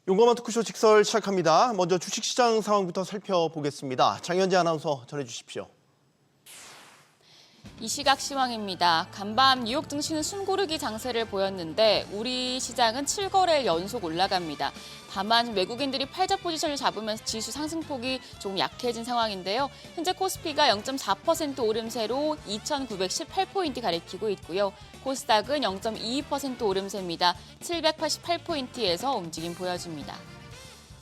용감한 토크쇼 직설 시작합니다. 먼저 주식시장 상황부터 살펴보겠습니다. 장현지 아나운서 전해주십시오. 이 시각 시황입니다. 간밤 뉴욕 증시는 숨고르기 장세를 보였는데 우리 시장은 7거래일 연속 올라갑니다. 다만 외국인들이 팔자 포지션을 잡으면서 지수 상승폭이 조금 약해진 상황인데요. 현재 코스피가 0.4% 오름세로 2,918포인트 가리키고 있고요. 코스닥은 0.22% 오름세입니다. 788포인트에서 움직임 보여줍니다.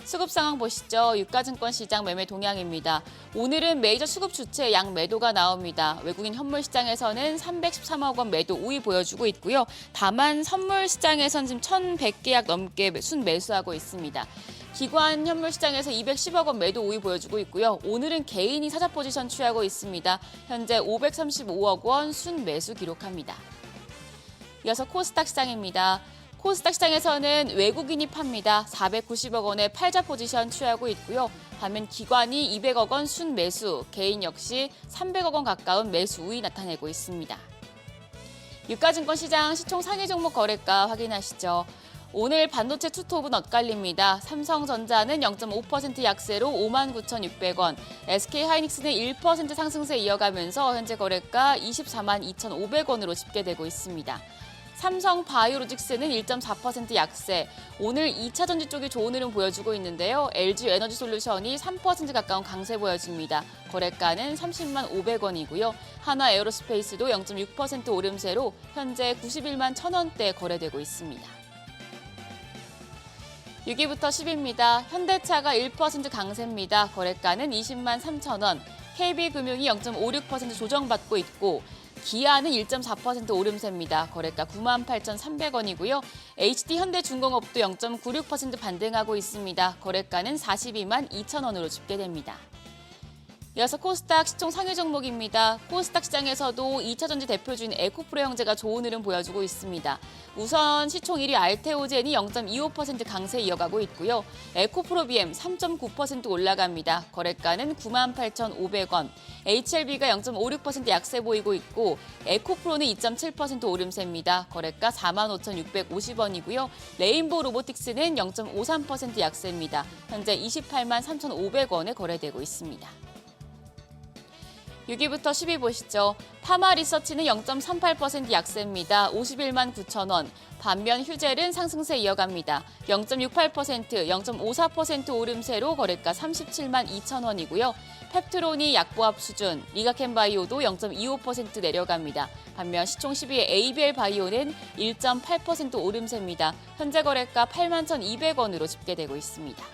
수급 상황 보시죠. 유가증권 시장 매매 동향입니다. 오늘은 메이저 수급 주체 양 매도가 나옵니다. 외국인 현물 시장에서는 313억 원 매도 우위 보여주고 있고요. 다만 선물 시장에선 지금 1,100계약 넘게 순매수하고 있습니다. 기관 현물 시장에서 210억 원 매도 우위 보여주고 있고요. 오늘은 개인이 사자 포지션 취하고 있습니다. 현재 535억 원 순매수 기록합니다. 이어서 코스닥 시장입니다. 코스닥 시장에서는 외국인이 팝니다. 490억 원의 팔자 포지션 취하고 있고요. 반면 기관이 200억 원 순매수, 개인 역시 300억 원 가까운 매수 우위 나타내고 있습니다. 유가증권 시장 시총 상위 종목 거래가 확인하시죠. 오늘 반도체 투톱은 엇갈립니다. 삼성전자는 0.5% 약세로 59,600원, SK하이닉스는 1% 상승세 이어가면서 현재 거래가 242,500원으로 집계되고 있습니다. 삼성 바이오로직스는 1.4% 약세, 오늘 2차 전지 쪽이 좋은 흐름 보여주고 있는데요. LG 에너지 솔루션이 3% 가까운 강세 보여집니다. 거래가는 30만 500원이고요. 한화 에어로스페이스도 0.6% 오름세로 현재 91만 1,000원대 거래되고 있습니다. 6위부터 10위입니다. 현대차가 1% 강세입니다. 거래가는 20만 3,000원, KB금융이 0.56% 조정받고 있고 기아는 1.4% 오름세입니다. 거래가 98,300원이고요. HD현대중공업도 0.96% 반등하고 있습니다. 거래가는 42만 2,000원으로 집계됩니다. 이어서 코스닥 시총 상위 종목입니다. 코스닥 시장에서도 2차 전지 대표주인 에코프로 형제가 좋은 흐름 보여주고 있습니다. 우선 시총 1위 알테오젠이 0.25% 강세 이어가고 있고요. 에코프로비엠 3.9% 올라갑니다. 거래가는 98,500원. HLB가 0.56% 약세 보이고 있고 에코프로는 2.7% 오름세입니다. 거래가 45,650원이고요. 레인보우 로보틱스는 0.53% 약세입니다. 현재 28만 3,500원에 거래되고 있습니다. 6위부터 10위 보시죠. 파마리서치는 0.38% 약세입니다. 51만 9천원. 반면 휴젤은 상승세 이어갑니다. 0.68%, 0.54% 오름세로 거래가 37만 2천원이고요. 펩트론이 약보합 수준, 리가켄바이오도 0.25% 내려갑니다. 반면 시총 10위의 ABL 바이오는 1.8% 오름세입니다. 현재 거래가 8만 1,200원으로 집계되고 있습니다.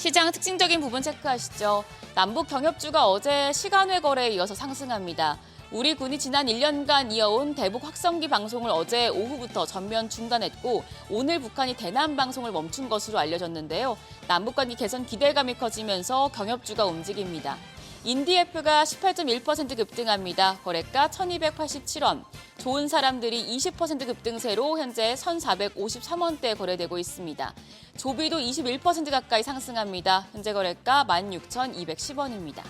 시장 특징적인 부분 체크하시죠. 남북 경협주가 어제 시간외 거래에 이어서 상승합니다. 우리 군이 지난 1년간 이어온 대북 확성기 방송을 어제 오후부터 전면 중단했고 오늘 북한이 대남 방송을 멈춘 것으로 알려졌는데요. 남북관계 개선 기대감이 커지면서 경협주가 움직입니다. 인디에프가 18.1% 급등합니다. 거래가 1,287원. 좋은 사람들이 20% 급등세로 현재 1,453원대에 거래되고 있습니다. 조비도 21% 가까이 상승합니다. 현재 거래가 16,210원입니다.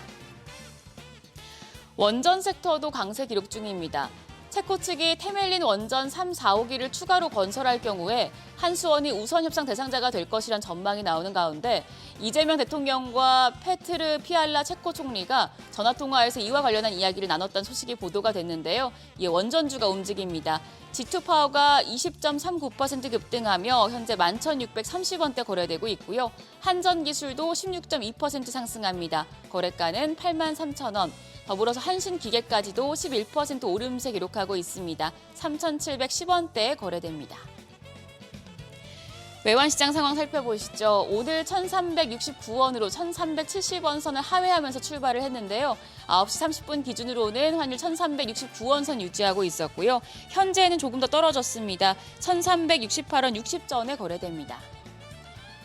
원전 섹터도 강세 기록 중입니다. 체코 측이 테멜린 원전 3, 4호기를 추가로 건설할 경우에 한수원이 우선 협상 대상자가 될 것이란 전망이 나오는 가운데 이재명 대통령과 페트르 피알라 체코 총리가 전화통화에서 이와 관련한 이야기를 나눴다는 소식이 보도가 됐는데요. 이에 원전주가 움직입니다. G2파워가 20.39% 급등하며 현재 11,630원대 거래되고 있고요. 한전기술도 16.2% 상승합니다. 거래가는 83,000원. 더불어서 한신기계까지도 11% 오름세 기록하고 있습니다. 3,710원대에 거래됩니다. 외환시장 상황 살펴보시죠. 오늘 1,369원으로 1,370원 선을 하회하면서 출발을 했는데요. 9시 30분 기준으로는 환율 1,369원 선 유지하고 있었고요. 현재는 조금 더 떨어졌습니다. 1,368원 60전에 거래됩니다.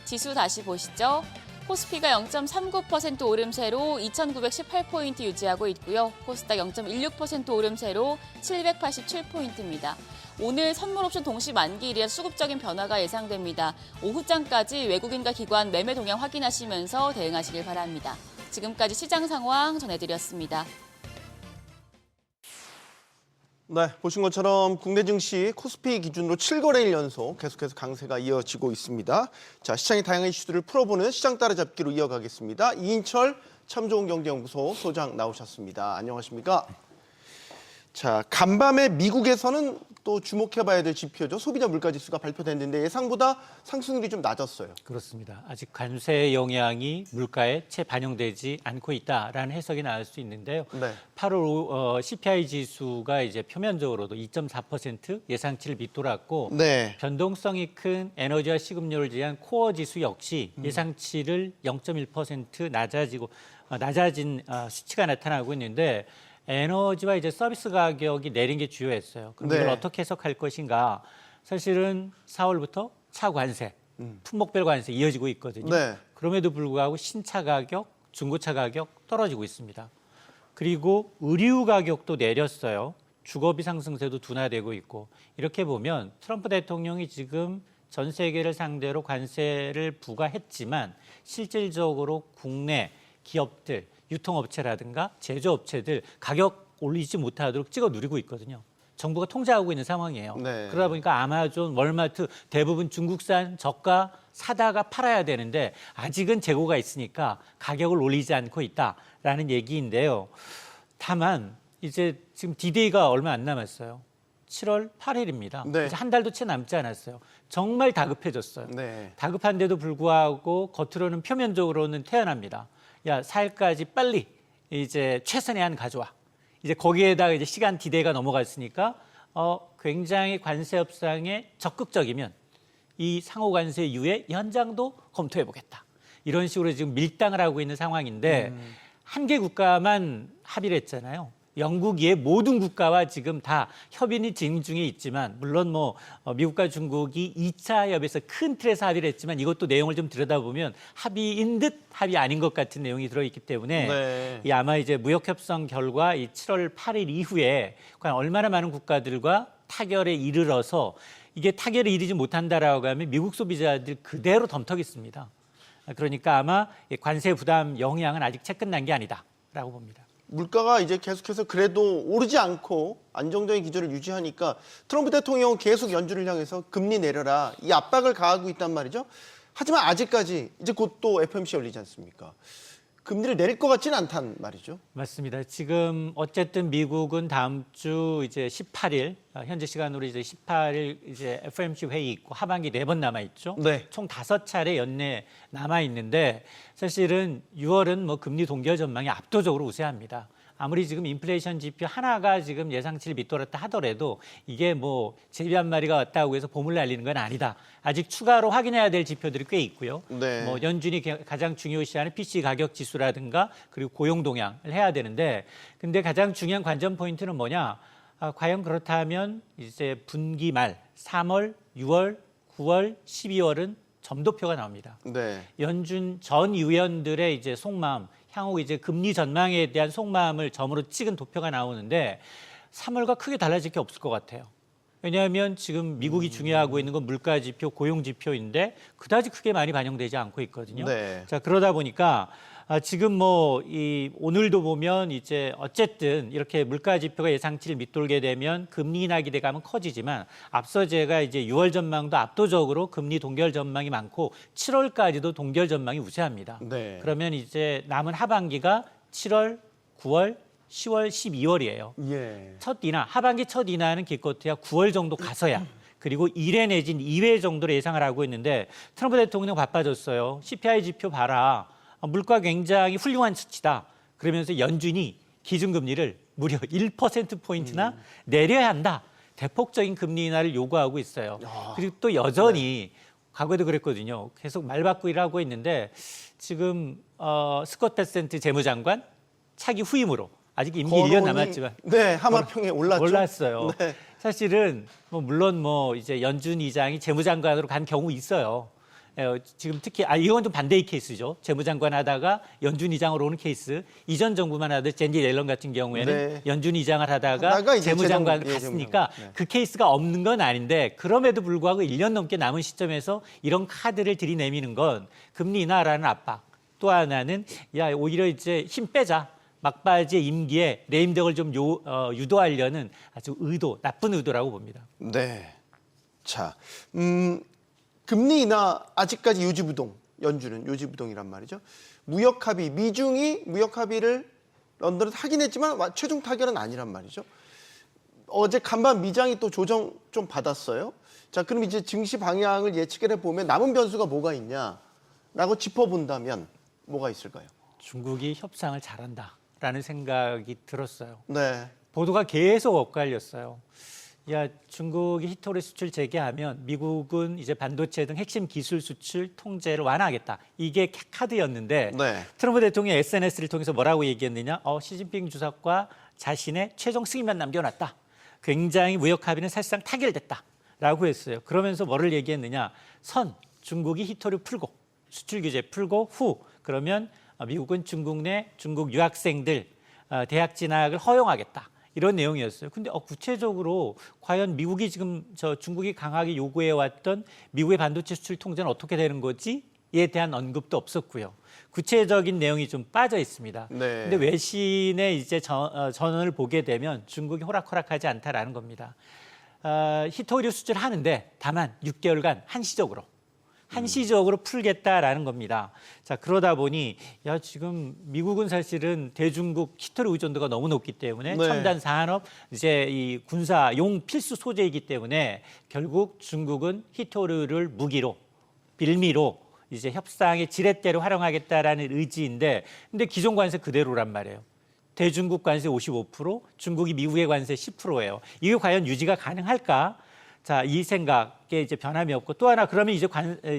지수 다시 보시죠. 코스피가 0.39% 오름세로 2,918포인트 유지하고 있고요. 코스닥 0.16% 오름세로 787포인트입니다. 오늘 선물옵션 동시 만기일이라 수급적인 변화가 예상됩니다. 오후장까지 외국인과 기관 매매 동향 확인하시면서 대응하시길 바랍니다. 지금까지 시장 상황 전해드렸습니다. 네, 보신 것처럼 국내 증시 코스피 기준으로 7거래일 연속 계속해서 강세가 이어지고 있습니다. 자, 시장의 다양한 이슈들을 풀어보는 시장 따라잡기로 이어가겠습니다. 이인철 참좋은경제연구소 소장 나오셨습니다. 안녕하십니까? 자, 간밤에 미국에서는 또 주목해봐야 될 지표죠. 소비자 물가지수가 발표됐는데 예상보다 상승률이 좀 낮았어요. 그렇습니다. 아직 관세 영향이 물가에 채 반영되지 않고 있다라는 해석이 나올 수 있는데요. 네. 8월 CPI 지수가 이제 표면적으로도 2.4% 예상치를 밑돌았고 네. 변동성이 큰 에너지와 식음료를 제한 코어 지수 역시 예상치를 0.1% 낮아진 수치가 나타나고 있는데 에너지와 이제 서비스 가격이 내린 게 주요했어요. 그럼 이걸 네. 어떻게 해석할 것인가? 사실은 4월부터 차 관세, 품목별 관세 이어지고 있거든요. 네. 그럼에도 불구하고 신차 가격, 중고차 가격 떨어지고 있습니다. 그리고 의류 가격도 내렸어요. 주거비 상승세도 둔화되고 있고 이렇게 보면 트럼프 대통령이 지금 전 세계를 상대로 관세를 부과했지만 실질적으로 국내 기업들 유통업체라든가 제조업체들 가격 올리지 못하도록 찍어 누리고 있거든요. 정부가 통제하고 있는 상황이에요. 네. 그러다 보니까 아마존, 월마트 대부분 중국산 저가 사다가 팔아야 되는데 아직은 재고가 있으니까 가격을 올리지 않고 있다라는 얘기인데요. 다만 이제 지금 D-Day가 얼마 안 남았어요. 7월 8일입니다. 네. 이제 한 달도 채 남지 않았어요. 정말 다급해졌어요. 네. 다급한데도 불구하고 겉으로는 표면적으로는 태연합니다. 야, 4일까지 빨리 이제 최선의 한 가져와. 이제 거기에다가 이제 시간 디데이가 넘어갔으니까 굉장히 관세 협상에 적극적이면 이 상호 관세 이후에 연장도 검토해 보겠다. 이런 식으로 지금 밀당을 하고 있는 상황인데 한 개 국가만 합의를 했잖아요. 영국 외 모든 국가와 지금 다 협의는 진행 중에 있지만 물론 뭐 미국과 중국이 2차 협의에서 큰 틀에서 합의를 했지만 이것도 내용을 좀 들여다보면 합의인 듯 합의 아닌 것 같은 내용이 들어있기 때문에 네. 이 아마 이제 무역협상 결과 이 7월 8일 이후에 과연 얼마나 많은 국가들과 타결에 이르러서 이게 타결에 이르지 못한다라고 하면 미국 소비자들 그대로 덤터겠습니다. 그러니까 아마 관세 부담 영향은 아직 채 끝난 게 아니다라고 봅니다. 물가가 이제 계속해서 그래도 오르지 않고 안정적인 기조를 유지하니까 트럼프 대통령은 계속 연준을 향해서 금리 내려라 이 압박을 가하고 있단 말이죠. 하지만 아직까지 이제 곧 또 FOMC 열리지 않습니까? 금리를 내릴 것 같지는 않단 말이죠. 맞습니다. 지금 어쨌든 미국은 다음 주 이제 18일 현재 시간으로 이제 18일 이제 FOMC 회의 있고 하반기 4번 남아 있죠. 네. 총 5차례 연내 남아 있는데 사실은 6월은 뭐 금리 동결 전망이 압도적으로 우세합니다. 아무리 지금 인플레이션 지표 하나가 지금 예상치를 밑돌았다 하더라도 이게 뭐 제비 한 마리가 왔다고 해서 봄을 날리는 건 아니다. 아직 추가로 확인해야 될 지표들이 꽤 있고요. 네. 뭐 연준이 가장 중요시하는 PC 가격 지수라든가 그리고 고용 동향을 해야 되는데 근데 가장 중요한 관전 포인트는 뭐냐? 과연 그렇다면 이제 분기 말 3월, 6월, 9월, 12월은 점도표가 나옵니다. 네. 연준 전 위원들의 이제 속마음, 향후 이제 금리 전망에 대한 속마음을 점으로 찍은 도표가 나오는데 3월과 크게 달라질 게 없을 것 같아요. 왜냐하면 지금 미국이 중요하고 있는 건 물가 지표, 고용 지표인데 그다지 크게 많이 반영되지 않고 있거든요. 네. 자, 그러다 보니까 지금 뭐 오늘도 보면 이제 어쨌든 이렇게 물가 지표가 예상치를 밑돌게 되면 금리 인하 기대감은 커지지만 앞서 제가 이제 6월 전망도 압도적으로 금리 동결 전망이 많고 7월까지도 동결 전망이 우세합니다. 네. 그러면 이제 남은 하반기가 7월, 9월, 10월, 12월이에요. 예. 첫 인하, 하반기 첫 인하는 기껏해야 9월 정도 가서야 그리고 1회 내진 2회 정도로 예상을 하고 있는데 트럼프 대통령 바빠졌어요. CPI 지표 봐라. 물가 굉장히 훌륭한 수치다. 그러면서 연준이 기준금리를 무려 1%포인트나 내려야 한다. 대폭적인 금리 인하를 요구하고 있어요. 그리고 또 여전히 과거에도 그랬거든요. 계속 말바꾸기를 하고 있는데 지금 스콧 베센트 재무장관 차기 후임으로 아직 임기 1년 남았지만 네, 하마평에 올랐어요. 네. 사실은 뭐 물론 뭐 이제 연준 의장이 재무장관으로 간 경우 있어요. 지금 특히 이건 좀 반대의 케이스죠. 재무장관 하다가 연준 의장으로 오는 케이스. 이전 정부만 하던 젠디 옐런 같은 경우에는 네. 연준 의장을 하다가 이제 재무장관을 예, 갔으니까 네. 그 케이스가 없는 건 아닌데 그럼에도 불구하고 1년 넘게 남은 시점에서 이런 카드를 들이내미는 건 금리 인하라는 압박. 또 하나는 야 오히려 이제 힘 빼자. 막바지의 임기에 레임덕을 좀 유도하려는 아주 나쁜 의도라고 봅니다. 네. 자, 금리 인하 아직까지 요지부동, 연준은 요지부동이란 말이죠. 무역 합의, 미중이 무역 합의를 런던에서 하긴 했지만 최종 타결은 아니란 말이죠. 어제 간밤 미장이 또 조정 좀 받았어요. 자, 그럼 이제 증시 방향을 예측을 해보면 남은 변수가 뭐가 있냐라고 짚어본다면 뭐가 있을까요? 중국이 협상을 잘한다라는 생각이 들었어요. 네. 보도가 계속 엇갈렸어요. 야, 중국이 히토리 수출 재개하면 미국은 이제 반도체 등 핵심 기술 수출 통제를 완화하겠다. 이게 카드였는데 네. 트럼프 대통령이 SNS를 통해서 뭐라고 얘기했느냐? 시진핑 주석과 자신의 최종 승인만 남겨놨다. 굉장히 무역 합의는 사실상 타결됐다라고 했어요. 그러면서 뭐를 얘기했느냐? 중국이 히토리 풀고 수출 규제 풀고 후 그러면 미국은 중국 내 중국 유학생들 대학 진학을 허용하겠다. 이런 내용이었어요. 근데 구체적으로 과연 미국이 지금 중국이 강하게 요구해왔던 미국의 반도체 수출 통제는 어떻게 되는 거지?에 대한 언급도 없었고요. 구체적인 내용이 좀 빠져 있습니다. 네. 근데 외신의 이제 전언을 보게 되면 중국이 호락호락하지 않다라는 겁니다. 히토리 수출을 하는데 다만 6개월간 한시적으로 풀겠다라는 겁니다. 자, 그러다 보니 지금 미국은 사실은 대중국 히토리 의존도가 너무 높기 때문에 네. 첨단 산업 이제 이 군사용 필수 소재이기 때문에 결국 중국은 히토리를 무기로 빌미로 이제 협상의 지렛대로 활용하겠다라는 의지인데 근데 기존 관세 그대로란 말이에요. 대중국 관세 55%, 중국이 미국의 관세 10%예요. 이게 과연 유지가 가능할까? 자, 이 생각에 이제 변함이 없고 또 하나 그러면 이제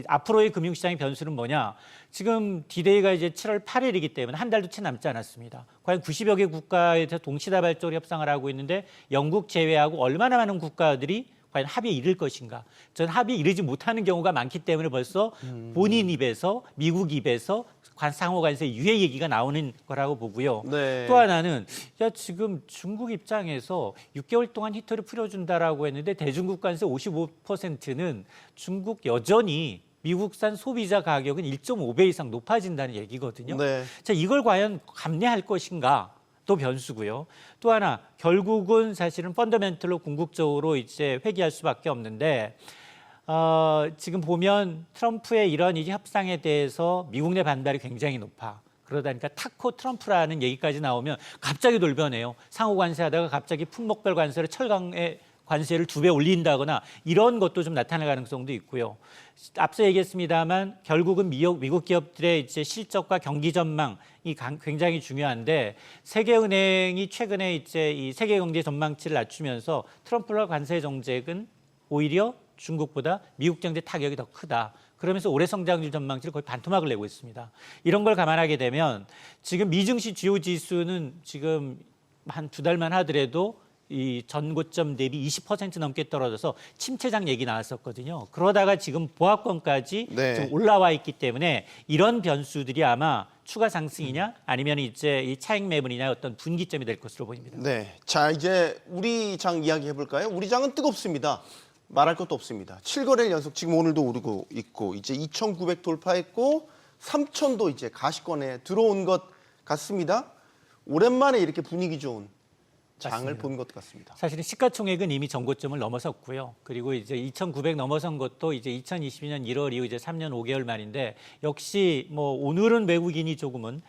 앞으로의 금융시장의 변수는 뭐냐? 지금 디데이가 이제 7월 8일이기 때문에 한 달도 채 남지 않았습니다. 과연 90여 개 국가에서 동시다발적으로 협상을 하고 있는데 영국 제외하고 얼마나 많은 국가들이 과연 합의에 이를 것인가? 전 합의에 이르지 못하는 경우가 많기 때문에 벌써 본인 입에서 미국 입에서 상호관세 유예 얘기가 나오는 거라고 보고요. 네. 또 하나는 지금 중국 입장에서 6개월 동안 히토리 풀어준다라고 했는데 대중국 관세 55%는 중국 여전히 미국산 소비자 가격은 1.5배 이상 높아진다는 얘기거든요. 네. 자, 이걸 과연 감내할 것인가? 또 변수고요. 또 하나 결국은 사실은 펀더멘털로 궁극적으로 이제 회귀할 수밖에 없는데 지금 보면 트럼프의 이런 이 협상에 대해서 미국 내 반발이 굉장히 높아. 그러다 보니까 타코 트럼프라는 얘기까지 나오면 갑자기 돌변해요. 상호 관세하다가 갑자기 품목별 관세를 철강의 관세를 2배 올린다거나 이런 것도 좀 나타날 가능성도 있고요. 앞서 얘기했습니다만 결국은 미국 기업들의 이제 실적과 경기 전망이 굉장히 중요한데 세계은행이 최근에 이제 이 세계 경제 전망치를 낮추면서 트럼프와 관세 정책은 오히려 중국보다 미국 경제 타격이 더 크다. 그러면서 올해 성장률 전망치를 거의 반토막을 내고 있습니다. 이런 걸 감안하게 되면 지금 미증시 주요 지수는 지금 한 2달만 하더라도 이 전고점 대비 20% 넘게 떨어져서 침체장 얘기 나왔었거든요. 그러다가 지금 보합권까지 네. 좀 올라와 있기 때문에 이런 변수들이 아마 추가 상승이냐 아니면 이제 이 차익 매물이냐 어떤 분기점이 될 것으로 보입니다. 네. 자, 이제 우리 장 이야기 해볼까요? 우리 장은 뜨겁습니다. 말할 것도 없습니다. 7거래일 연속 지금 오늘도 오르고 있고 이제 2,900 돌파했고 3,000도 이제 가시권에 들어온 것 같습니다. 오랜만에 이렇게 분위기 좋은 장을 본 것 같습니다. 사실은 시가총액은 이미 전고점을 넘어섰고요. 그리고 이제 2,900 넘어선 것도 이제 2022년 1월 이후 이제 3년 5개월 만인데 역시 뭐 오늘은 외국인이 조금은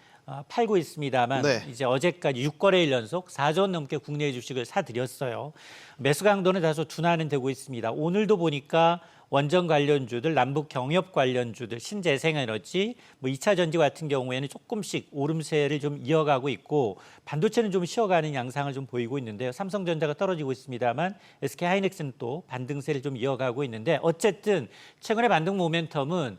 팔고 있습니다만 네. 이제 어제까지 6거래일 연속 4조 원 넘게 국내 주식을 사들였어요. 매수 강도는 다소 둔화는 되고 있습니다. 오늘도 보니까 원전 관련주들, 남북 경협 관련주들, 신재생에너지, 뭐 2차 전지 같은 경우에는 조금씩 오름세를 좀 이어가고 있고 반도체는 좀 쉬어가는 양상을 좀 보이고 있는데요. 삼성전자가 떨어지고 있습니다만 SK하이닉스는 또 반등세를 좀 이어가고 있는데 어쨌든 최근의 반등 모멘텀은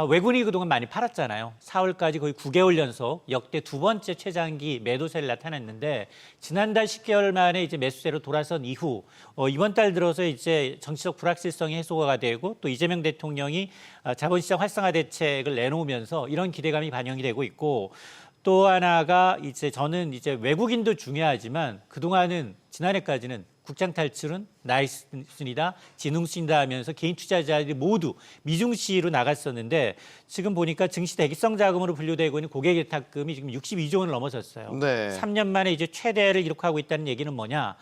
외국인이 그동안 많이 팔았잖아요. 4월까지 거의 9개월 연속 역대 2번째 최장기 매도세를 나타냈는데 지난달 10개월 만에 이제 매수세로 돌아선 이후 이번 달 들어서 이제 정치적 불확실성이 해소가 되고 또 이재명 대통령이 자본시장 활성화 대책을 내놓으면서 이런 기대감이 반영이 되고 있고 또 하나가 이제 저는 이제 외국인도 중요하지만 그동안은 지난해까지는 국장 탈출은 나이스 순이다, 지능순이다 하면서 개인 투자자들이 모두 미중시로 나갔었는데 지금 보니까 증시 대기성 자금으로 분류되고 있는 고객예탁금이 지금 62조 원을 넘어섰어요. 네. 3년 만에 이제 최대를 기록하고 있다는 얘기는 뭐냐?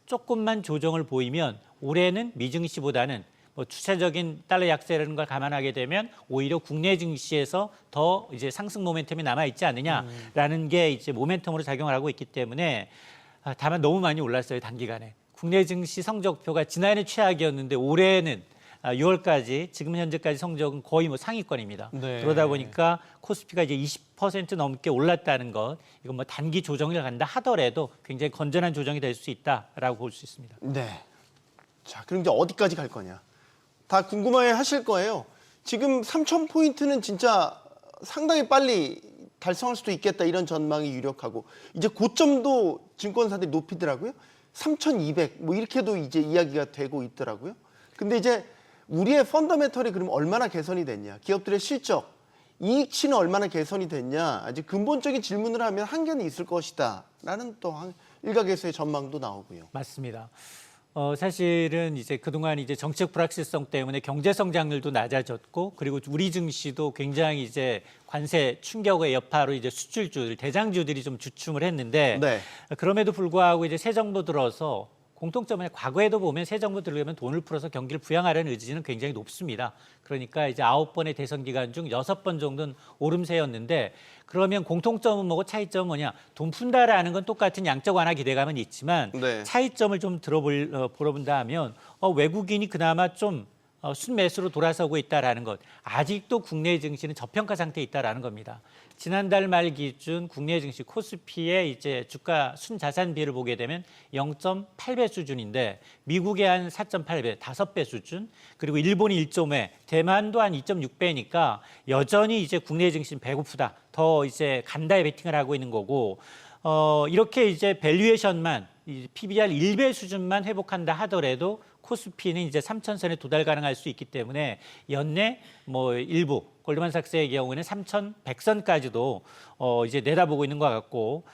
조금만 조정을 보이면 올해는 미증시보다는 뭐 추세적인 달러 약세라는 걸 감안하게 되면 오히려 국내 증시에서 더 이제 상승 모멘텀이 남아 있지 않느냐라는 게 이제 모멘텀으로 작용을 하고 있기 때문에 다만 너무 많이 올랐어요, 단기간에. 국내 증시 성적표가 지난해 최악이었는데 올해는 6월까지 지금 현재까지 성적은 거의 뭐 상위권입니다. 네. 그러다 보니까 코스피가 이제 20% 넘게 올랐다는 것, 이건 뭐 단기 조정을 간다 하더라도 굉장히 건전한 조정이 될 수 있다라고 볼 수 있습니다. 네. 자, 그럼 이제 어디까지 갈 거냐? 다 궁금해 하실 거예요. 지금 3,000포인트는 진짜 상당히 빨리 달성할 수도 있겠다 이런 전망이 유력하고 이제 고점도 증권사들이 높이더라고요. 3,200 뭐 이렇게도 이제 이야기가 되고 있더라고요. 근데 이제 우리의 펀더멘털이 그럼 얼마나 개선이 됐냐? 기업들의 실적, 이익치는 얼마나 개선이 됐냐? 아직 근본적인 질문을 하면 한계는 있을 것이다라는 또 일각에서의 전망도 나오고요. 맞습니다. 사실은 이제 그동안 이제 정책 불확실성 때문에 경제 성장률도 낮아졌고 그리고 우리 증시도 굉장히 이제 관세 충격의 여파로 이제 수출주들, 대장주들이 좀 주춤을 했는데 네. 그럼에도 불구하고 이제 새 정부 들어서 공통점은 과거에도 보면 새 정부 들어오면 돈을 풀어서 경기를 부양하려는 의지는 굉장히 높습니다. 그러니까 이제 9번의 대선 기간 중 6번 정도는 오름세였는데 그러면 공통점은 뭐고 차이점은 뭐냐? 돈 푼다라는 건 똑같은 양적 완화 기대감은 있지만 네. 차이점을 좀 들어본다 하면 외국인이 그나마 좀 순매수로 돌아서고 있다라는 것. 아직도 국내 증시는 저평가 상태에 있다라는 겁니다. 지난달 말 기준 국내 증시 코스피의 이제 주가 순자산비를 보게 되면 0.8배 수준인데 미국의 한 4.8배, 5배 수준, 그리고 일본이 1.5배, 대만도 한 2.6배니까 여전히 이제 국내 증시는 배고프다. 더 이제 간다에 베팅을 하고 있는 거고 이렇게 이제 밸류에이션만 PBR 1배 수준만 회복한다 하더라도 코스피는 이제 3,000선에 도달 가능할 수 있기 때문에 연내 뭐 일부 골드만삭스의 경우에는 3,100선까지도 이제 내다보고 있는 것 같고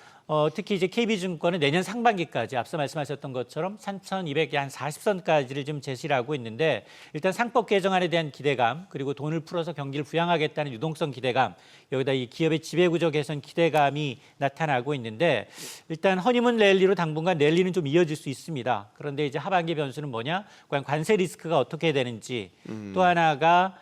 특히 이제 KB증권은 내년 상반기까지 앞서 말씀하셨던 것처럼 3,200에 한 40선까지를 좀 제시를 하고 있는데 일단 상법 개정안에 대한 기대감 그리고 돈을 풀어서 경기를 부양하겠다는 유동성 기대감 여기다 이 기업의 지배구조 개선 기대감이 나타나고 있는데 일단 허니문 랠리로 당분간 랠리는 좀 이어질 수 있습니다. 그런데 이제 하반기 변수는 뭐냐? 과연 관세 리스크가 어떻게 되는지 또 하나가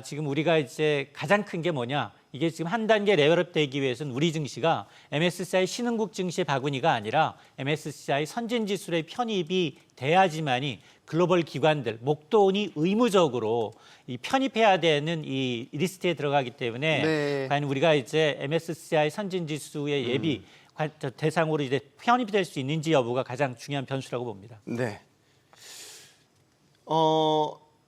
지금 우리가 이제 가장 큰 게 뭐냐? 이게 지금 한 단계 레벨업 되기 위해서는 우리 증시가 MSCI 신흥국 증시의 바구니가 아니라 MSCI 선진지수의 편입이 돼야지만이 글로벌 기관들, 목돈이 의무적으로 이 편입해야 되는 이 리스트에 들어가기 때문에 네. 과연 우리가 이제 MSCI 선진지수의 예비 대상으로 이제 편입이 될 수 있는지 여부가 가장 중요한 변수라고 봅니다. 네.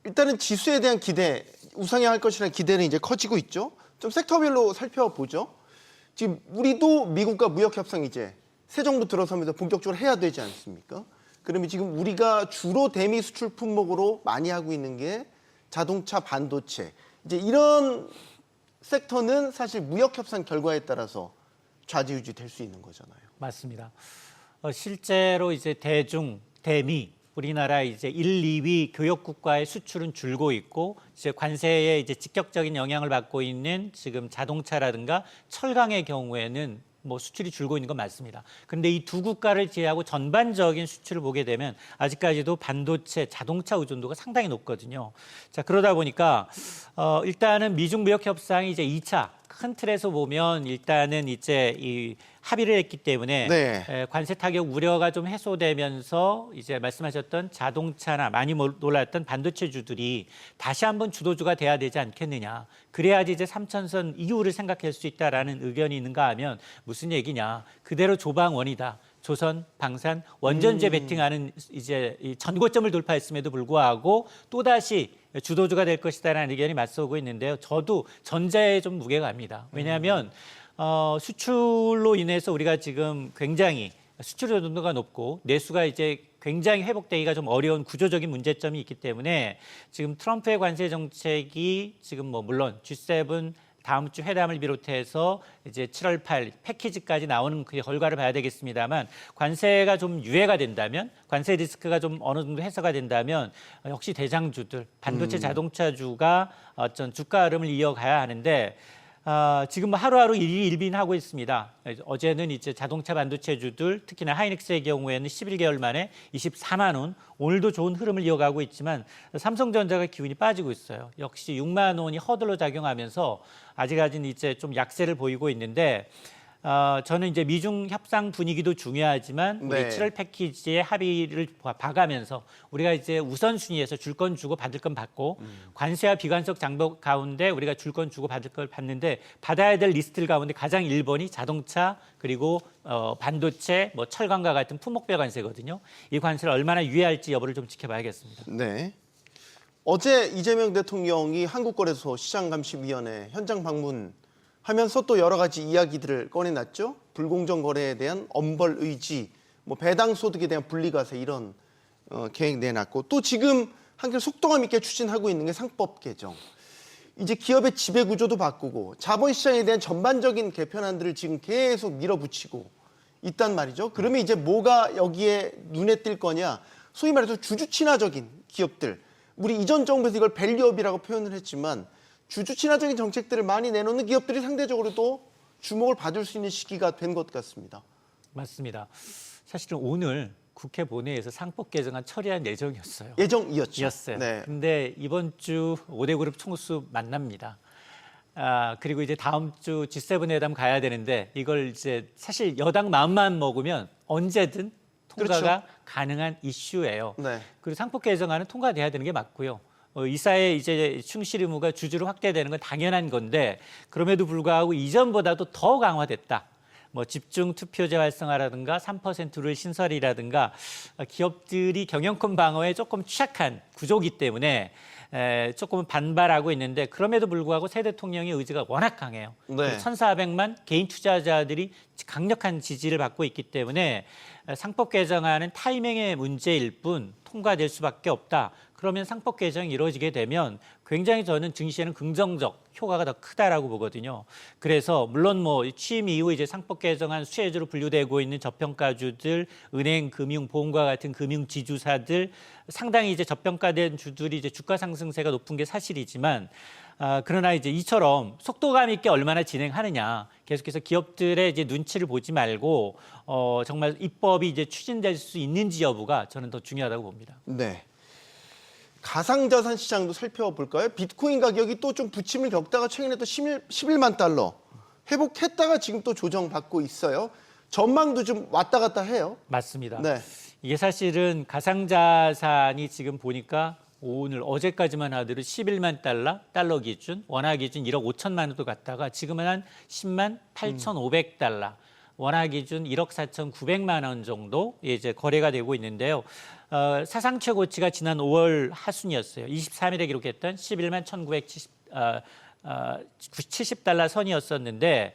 일단은 지수에 대한 기대, 우상향할 것이라는 기대는 이제 커지고 있죠. 좀 섹터별로 살펴보죠. 지금 우리도 미국과 무역 협상 이제 새 정부 들어서면서 본격적으로 해야 되지 않습니까? 그러면 지금 우리가 주로 대미 수출 품목으로 많이 하고 있는 게 자동차, 반도체. 이제 이런 섹터는 사실 무역 협상 결과에 따라서 좌지우지 될 수 있는 거잖아요. 맞습니다. 실제로 이제 대중, 대미 우리나라 이제 1, 2위 교역 국가의 수출은 줄고 있고 이제 관세에 이제 직접적인 영향을 받고 있는 지금 자동차라든가 철강의 경우에는 뭐 수출이 줄고 있는 건 맞습니다. 그런데 이 두 국가를 제외하고 전반적인 수출을 보게 되면 아직까지도 반도체, 자동차 의존도가 상당히 높거든요. 자, 그러다 보니까 일단은 미중 무역 협상이 이제 2차 큰 틀에서 보면 일단은 이제 이 합의를 했기 때문에 네. 관세 타격 우려가 좀 해소되면서 이제 말씀하셨던 자동차나 많이 놀랐던 반도체주들이 다시 한번 주도주가 돼야 되지 않겠느냐. 그래야지 이제 3,000선 이후를 생각할 수 있다라는 의견이 있는가 하면 무슨 얘기냐. 그대로 조방원이다. 조선, 방산, 원전제 베팅하는 이제 이 전고점을 돌파했음에도 불구하고 또다시 주도주가 될 것이다라는 의견이 맞서고 있는데요. 저도 전자에 좀 무게가 갑니다. 왜냐하면 수출로 인해서 우리가 지금 굉장히 수출 의존도가 높고 내수가 이제 굉장히 회복되기가 좀 어려운 구조적인 문제점이 있기 때문에 지금 트럼프의 관세 정책이 지금 뭐 물론 G7 다음 주 회담을 비롯해서 이제 7월 8일 패키지까지 나오는 그 결과를 봐야 되겠습니다만 관세가 좀 유예가 된다면 관세 리스크가 좀 어느 정도 해소가 된다면 역시 대장주들 반도체 자동차주가 어떤 주가 흐름을 이어가야 하는데 지금 뭐 하루하루 일빈하고 있습니다. 어제는 이제 자동차 반도체주들 특히나 하이닉스의 경우에는 11개월 만에 24만 원, 오늘도 좋은 흐름을 이어가고 있지만 삼성전자가 기운이 빠지고 있어요. 역시 6만 원이 허들로 작용하면서 아직까지는 이제 좀 약세를 보이고 있는데 저는 이제 미중 협상 분위기도 중요하지만 우리 네. 7월 패키지의 합의를 봐가면서 우리가 이제 우선순위에서 줄 건 주고 받을 건 받고 관세와 비관적 장벽 가운데 우리가 줄 건 주고 받을 걸 받는데 받아야 될 리스트를 가운데 가장 1번이 자동차 그리고 반도체, 뭐 철강과 같은 품목별 관세거든요. 이 관세를 얼마나 유예할지 여부를 좀 지켜봐야겠습니다. 네. 어제 이재명 대통령이 한국거래소 시장감시위원회 현장 방문하면서 또 여러 가지 이야기들을 꺼내놨죠. 불공정 거래에 대한 엄벌 의지, 뭐 배당 소득에 대한 분리과세 이런 계획 내놨고 또 지금 한결 속도감 있게 추진하고 있는 게 상법 개정. 이제 기업의 지배 구조도 바꾸고 자본시장에 대한 전반적인 개편안들을 지금 계속 밀어붙이고 있단 말이죠. 그러면 이제 뭐가 여기에 눈에 띌 거냐? 소위 말해서 주주 친화적인 기업들. 우리 이전 정부에서 이걸 밸류업이라고 표현을 했지만 주주 친화적인 정책들을 많이 내놓는 기업들이 상대적으로도 주목을 받을 수 있는 시기가 된 것 같습니다. 맞습니다. 사실은 오늘 국회 본회의에서 상법 개정안 처리한 예정이었어요. 예정이었죠. 네. 근데 이번 주 5대 그룹 총수 만납니다. 그리고 이제 다음 주 G7 회담 가야 되는데 이걸 이제 사실 여당 마음만 먹으면 언제든 통과가 그렇죠. 가능한 이슈예요. 네. 그리고 상법 개정안은 통과돼야 되는 게 맞고요. 이사회 이제 충실 의무가 주주로 확대되는 건 당연한 건데 그럼에도 불구하고 이전보다도 더 강화됐다. 뭐 집중 투표제 활성화라든가 3%룰 신설이라든가 기업들이 경영권 방어에 조금 취약한 구조기 때문에 조금 반발하고 있는데 그럼에도 불구하고 새 대통령의 의지가 워낙 강해요. 네. 1,400만 개인 투자자들이 강력한 지지를 받고 있기 때문에 상법 개정안은 타이밍의 문제일 뿐 통과될 수밖에 없다. 그러면 상법 개정이 이루어지게 되면 굉장히 저는 증시에는 긍정적 효과가 더 크다라고 보거든요. 그래서 물론 뭐 취임 이후 이제 상법 개정안 수혜주로 분류되고 있는 저평가주들, 은행, 금융, 보험과 같은 금융 지주사들 상당히 이제 저평가된 주들이 이제 주가 상승세가 높은 게 사실이지만 그러나 이제 이처럼 속도감 있게 얼마나 진행하느냐 계속해서 기업들의 이제 눈치를 보지 말고 정말 입법이 이제 추진될 수 있는지 여부가 저는 더 중요하다고 봅니다. 네. 가상자산 시장도 살펴볼까요? 비트코인 가격이 또 좀 부침을 겪다가 최근에 또 11만 달러 회복했다가 지금 또 조정받고 있어요. 전망도 좀 왔다 갔다 해요. 맞습니다. 네. 이게 사실은 가상자산이 지금 보니까 오늘 어제까지만 하더라도 11만 달러 기준, 원화 기준 1억 5천만 원도 갔다가 지금은 한 10만 8,500달러. 원화 기준 1억 4,900만 원 정도 이제 거래가 되고 있는데요. 사상 최고치가 지난 5월 하순이었어요. 23일에 기록했던 11만 1,970달러 선이었었는데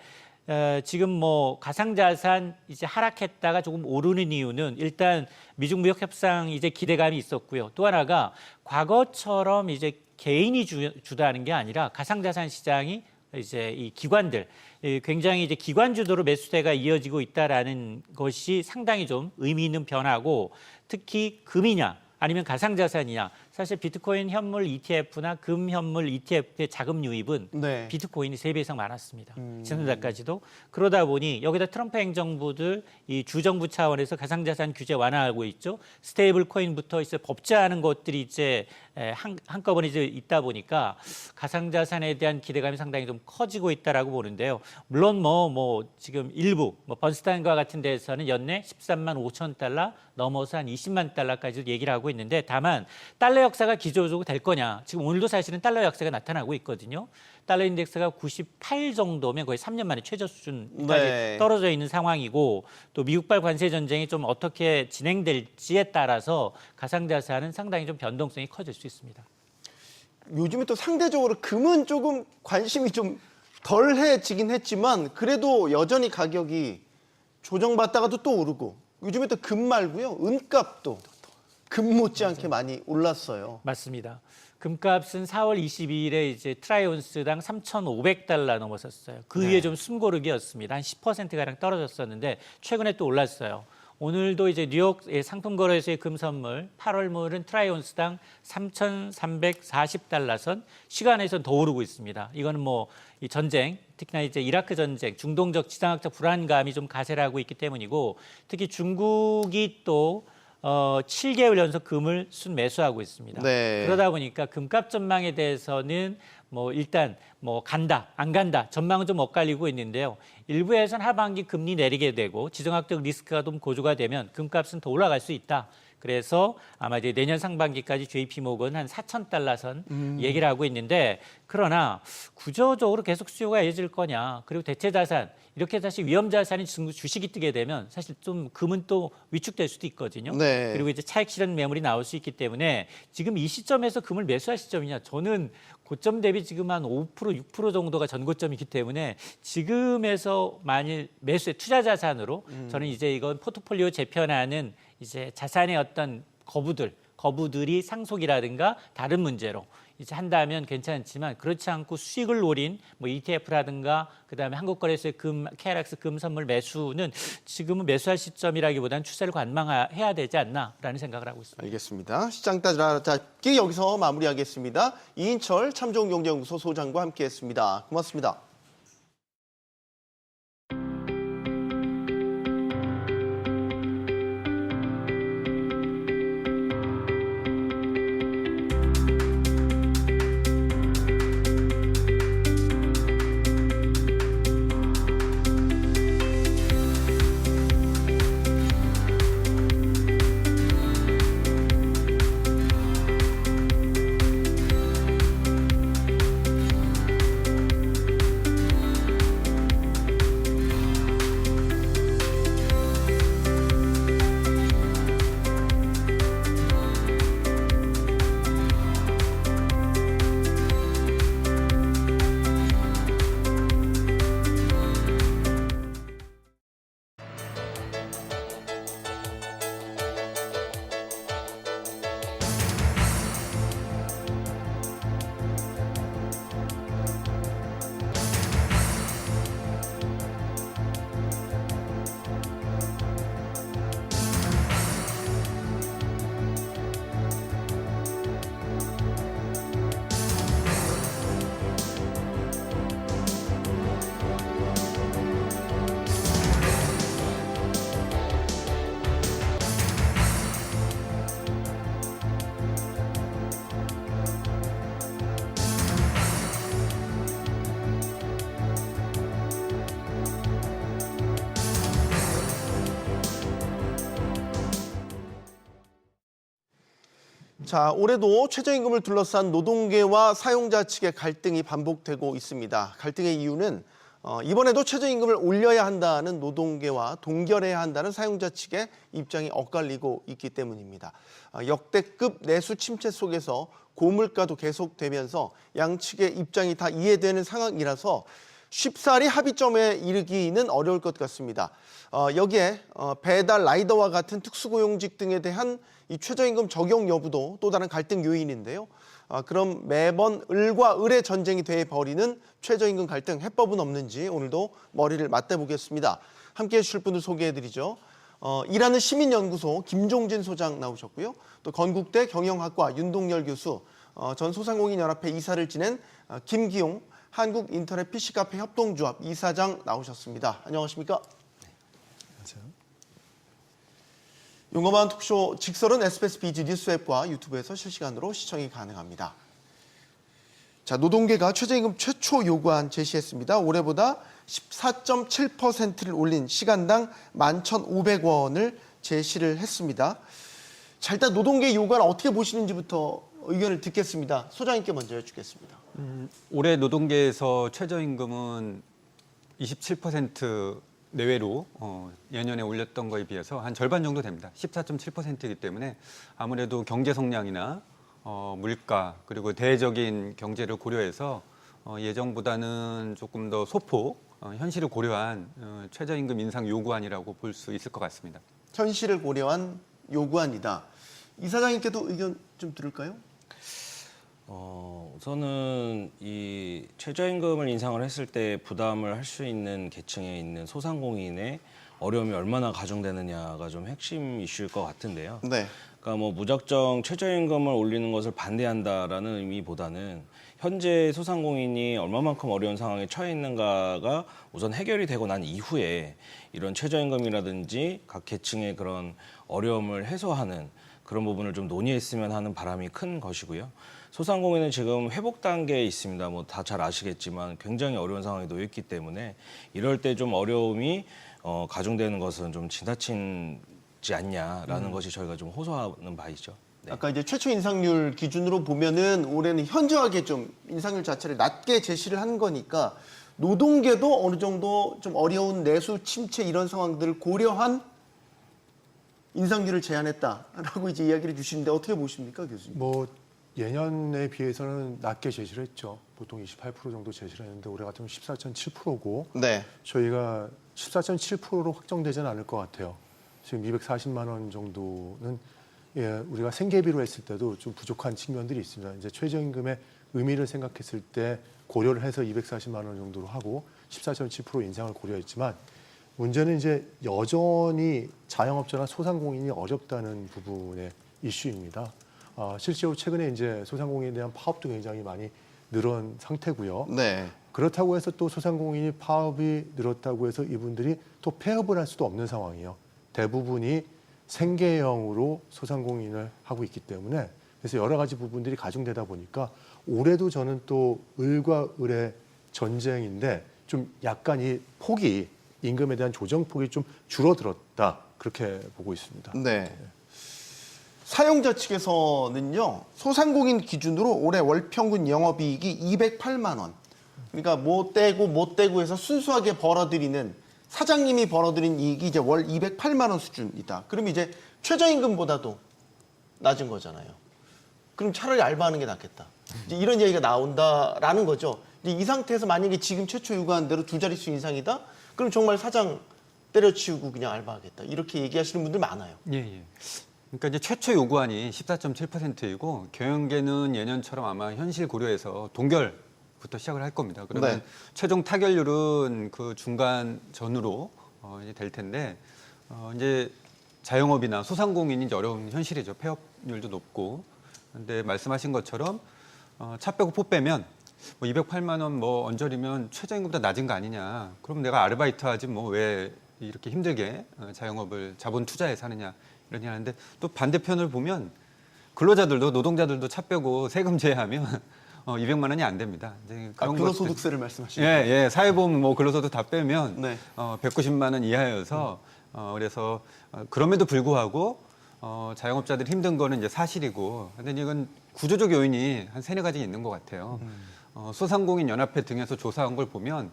지금 뭐 가상자산 이제 하락했다가 조금 오르는 이유는 일단 미중 무역 협상 이제 기대감이 있었고요. 또 하나가 과거처럼 이제 개인이 주도하는 게 아니라 가상자산 시장이 이제 이 기관들 굉장히 이제 기관 주도로 매수세가 이어지고 있다라는 것이 상당히 좀 의미 있는 변화고 특히 금이냐 아니면 가상자산이냐 사실 비트코인 현물 ETF나 금 현물 ETF의 자금 유입은 네. 비트코인이 3배 이상 많았습니다. 지난달까지도. 그러다 보니 여기다 트럼프 행정부들 이 주정부 차원에서 가상자산 규제 완화하고 있죠. 스테이블 코인부터 이제 법제하는 것들이 이제 한꺼번에 이제 있다 보니까 가상자산에 대한 기대감이 상당히 좀 커지고 있다라고 보는데요. 물론 뭐 지금 일부 번스탄과 같은 데서는 연내 13만 5천 달러 넘어서 한 20만 달러까지도 얘기를 하고 있는데 다만 달러 역사가 기조적으로 될 거냐. 지금 오늘도 사실은 달러 역사가 나타나고 있거든요. 달러 인덱스가 98 정도면 거의 3년 만에 최저 수준까지 네. 떨어져 있는 상황이고 또 미국발 관세 전쟁이 좀 어떻게 진행될지에 따라서 가상자산은 상당히 좀 변동성이 커질 수 있습니다. 요즘에 또 상대적으로 금은 조금 관심이 좀 덜해지긴 했지만 그래도 여전히 가격이 조정받다가도 또 오르고 요즘에 또 금 말고요. 은값도 금 못지않게 많이 올랐어요. 맞습니다. 금값은 4월 22일에 이제 트라이온스당 3,500달러 넘었었어요. 그 위에 좀 숨고르기였습니다. 한 10%가량 떨어졌었는데 최근에 또 올랐어요. 오늘도 이제 뉴욕 상품거래소의 금 선물 8월물은 트라이온스당 3,340달러 선, 시간에선 더 오르고 있습니다. 이거는 뭐 이 전쟁, 특히나 이제 이라크 전쟁, 중동적 지정학적 불안감이 좀 가세를 하고 있기 때문이고, 특히 중국이 또 7개월 연속 금을 순매수하고 있습니다. 네. 그러다 보니까 금값 전망에 대해서는 뭐 일단 뭐 간다, 안 간다 전망은 좀 엇갈리고 있는데요. 일부에서는 하반기 금리 내리게 되고 지정학적 리스크가 좀 고조가 되면 금값은 더 올라갈 수 있다. 그래서 아마 이제 내년 상반기까지 JP모건 한 4,000달러 선 얘기를 하고 있는데, 그러나 구조적으로 계속 수요가 이어질 거냐, 그리고 대체 자산, 이렇게 사실 위험 자산이 주식이 뜨게 되면 사실 좀 금은 또 위축될 수도 있거든요. 네. 그리고 이제 차익 실현 매물이 나올 수 있기 때문에 지금 이 시점에서 금을 매수할 시점이냐, 저는 고점 대비 지금 한 5%, 6% 정도가 전고점이기 때문에 지금에서 만일 매수에 투자 자산으로 저는 이제 이건 포트폴리오 재편하는 이제 자산의 어떤 거부들이 상속이라든가 다른 문제로 이제 한다면 괜찮지만, 그렇지 않고 수익을 노린 뭐 ETF라든가 그다음에 한국거래소의 KRX 금 선물 매수는 지금은 매수할 시점이라기보다는 추세를 관망해야 되지 않나라는 생각을 하고 있습니다. 알겠습니다. 시장 따라잡기 여기서 마무리하겠습니다. 이인철 참좋은경제연구소 소장과 함께했습니다. 고맙습니다. 자, 올해도 최저임금을 둘러싼 노동계와 사용자 측의 갈등이 반복되고 있습니다. 갈등의 이유는 이번에도 최저임금을 올려야 한다는 노동계와 동결해야 한다는 사용자 측의 입장이 엇갈리고 있기 때문입니다. 역대급 내수 침체 속에서 고물가도 계속되면서 양측의 입장이 다 이해되는 상황이라서 쉽사리 합의점에 이르기는 어려울 것 같습니다. 여기에 배달 라이더와 같은 특수고용직 등에 대한 이 최저임금 적용 여부도 또 다른 갈등 요인인데요. 그럼 매번 을과 을의 전쟁이 돼버리는 최저임금 갈등 해법은 없는지 오늘도 머리를 맞대보겠습니다. 함께해 주실 분을 소개해드리죠. 일하는 시민연구소 김종진 소장 나오셨고요. 또 건국대 경영학과 윤동열 교수, 전 소상공인연합회 이사를 지낸 김기용 한국인터넷 PC카페 협동조합 이사장 나오셨습니다. 안녕하십니까? 안녕하세요. 용감한 톡쇼 직설은 SBS BG 뉴스 앱과 유튜브에서 실시간으로 시청이 가능합니다. 자, 노동계가 최저임금 최초 요구안 제시했습니다. 올해보다 14.7%를 올린 시간당 11,500원을 제시를 했습니다. 자, 일단 노동계 요구안 어떻게 보시는지부터 의견을 듣겠습니다. 소장님께 먼저 여쭙겠습니다. 올해 노동계에서 최저임금은 27% 내외로 예년에 올렸던 거에 비해서 한 절반 정도 됩니다. 14.7%이기 때문에 아무래도 경제 성장이나 물가 그리고 대외적인 경제를 고려해서 예정보다는 조금 더 소폭 현실을 고려한 최저임금 인상 요구안이라고 볼 수 있을 것 같습니다. 현실을 고려한 요구안이다. 이사장님께도 의견 좀 들을까요? 우선은 이 최저임금을 인상을 했을 때 부담을 할 수 있는 계층에 있는 소상공인의 어려움이 얼마나 가중되느냐가 좀 핵심 이슈일 것 같은데요. 네. 그러니까 뭐 무작정 최저임금을 올리는 것을 반대한다라는 의미보다는 현재 소상공인이 얼마만큼 어려운 상황에 처해 있는가가 우선 해결이 되고 난 이후에 이런 최저임금이라든지 각 계층의 그런 어려움을 해소하는 그런 부분을 좀 논의했으면 하는 바람이 큰 것이고요. 소상공인은 지금 회복 단계에 있습니다. 뭐 다 잘 아시겠지만 굉장히 어려운 상황에 놓여 있기 때문에 이럴 때 좀 어려움이 가중되는 것은 좀 지나치지 않냐라는 것이 저희가 좀 호소하는 바이죠. 네. 아까 이제 최초 인상률 기준으로 보면은 올해는 현저하게 좀 인상률 자체를 낮게 제시를 한 거니까 노동계도 어느 정도 좀 어려운 내수 침체 이런 상황들을 고려한 인상률을 제안했다라고 이제 이야기를 주시는데 어떻게 보십니까, 교수님? 뭐 예년에 비해서는 낮게 제시를 했죠. 보통 28% 정도 제시를 했는데 올해 같으면 14.7%고 네. 저희가 14.7%로 확정되지는 않을 것 같아요. 지금 240만 원 정도는 우리가 생계비로 했을 때도 좀 부족한 측면들이 있습니다. 이제 최저임금의 의미를 생각했을 때 고려를 해서 240만 원 정도로 하고 14.7% 인상을 고려했지만 문제는 이제 여전히 자영업자나 소상공인이 어렵다는 부분의 이슈입니다. 실제로 최근에 이제 소상공인에 대한 파업도 굉장히 많이 늘은 상태고요. 네. 그렇다고 해서 또 소상공인이 파업이 늘었다고 해서 이분들이 또 폐업을 할 수도 없는 상황이에요. 대부분이 생계형으로 소상공인을 하고 있기 때문에 그래서 여러 가지 부분들이 가중되다 보니까 올해도 저는 또 을과 을의 전쟁인데 좀 약간 이 폭이 임금에 대한 조정폭이 좀 줄어들었다 그렇게 보고 있습니다. 네. 사용자 측에서는요, 소상공인 기준으로 올해 월 평균 영업이익이 208만 원. 그러니까 못 떼고 해서 순수하게 벌어들이는 사장님이 벌어들인 이익이 이제 월 208만 원 수준이다. 그럼 이제 최저임금보다도 낮은 거잖아요. 그럼 차라리 알바하는 게 낫겠다. 이제 이런 얘기가 나온다라는 거죠. 이제 이 상태에서 만약에 지금 최초 요구한 대로 두 자릿수 인상이다? 그럼 정말 사장 때려치우고 그냥 알바하겠다. 이렇게 얘기하시는 분들 많아요. 예, 예. 그러니까 이제 최초 요구안이 14.7%이고 경영계는 예년처럼 아마 현실 고려해서 동결부터 시작을 할 겁니다. 그러면 네. 최종 타결률은 그 중간 전후로 이제 될 텐데 이제 자영업이나 소상공인이 이제 어려운 현실이죠. 폐업률도 높고. 근데 말씀하신 것처럼 차 빼고 포 빼면 뭐 208만 원 뭐 언저리면 최저임금보다 낮은 거 아니냐. 그럼 내가 아르바이트 하지 뭐 왜 이렇게 힘들게 자영업을 자본 투자해서 하느냐. 이런 얘기 하는데 또 반대편을 보면 근로자들도 노동자들도 차 빼고 세금 제외하면 200만 원이 안 됩니다. 이제 그런 근로소득세를 말씀하시는 예, 예. 사회보험 뭐 근로소득 다 빼면 네. 190만 원 이하여서 그래서 그럼에도 불구하고 자영업자들이 힘든 거는 이제 사실이고 근데 이건 구조적 요인이 한 세네 가지 있는 것 같아요. 소상공인 연합회 등에서 조사한 걸 보면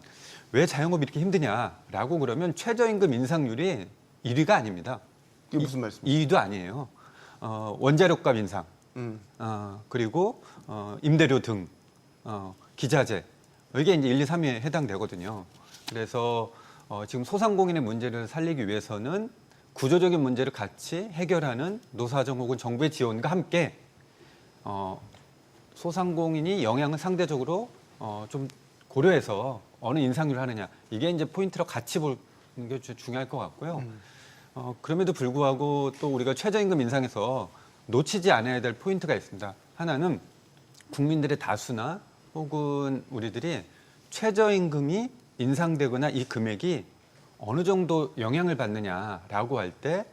왜 자영업이 이렇게 힘드냐라고 그러면 최저임금 인상률이 1위가 아닙니다. 이게 무슨 말씀이세요? 2위도 아니에요. 원자력값 인상, 그리고 임대료 등, 기자재 이게 이제 1, 2, 3위에 해당되거든요. 그래서 지금 소상공인의 문제를 살리기 위해서는 구조적인 문제를 같이 해결하는 노사정 혹은 정부의 지원과 함께 소상공인이 영향을 상대적으로 좀 고려해서 어느 인상률을 하느냐 이게 이제 포인트로 같이 보는 게 중요할 것 같고요. 그럼에도 불구하고 또 우리가 최저임금 인상에서 놓치지 않아야 될 포인트가 있습니다. 하나는 국민들의 다수나 혹은 우리들이 최저임금이 인상되거나 이 금액이 어느 정도 영향을 받느냐라고 할 때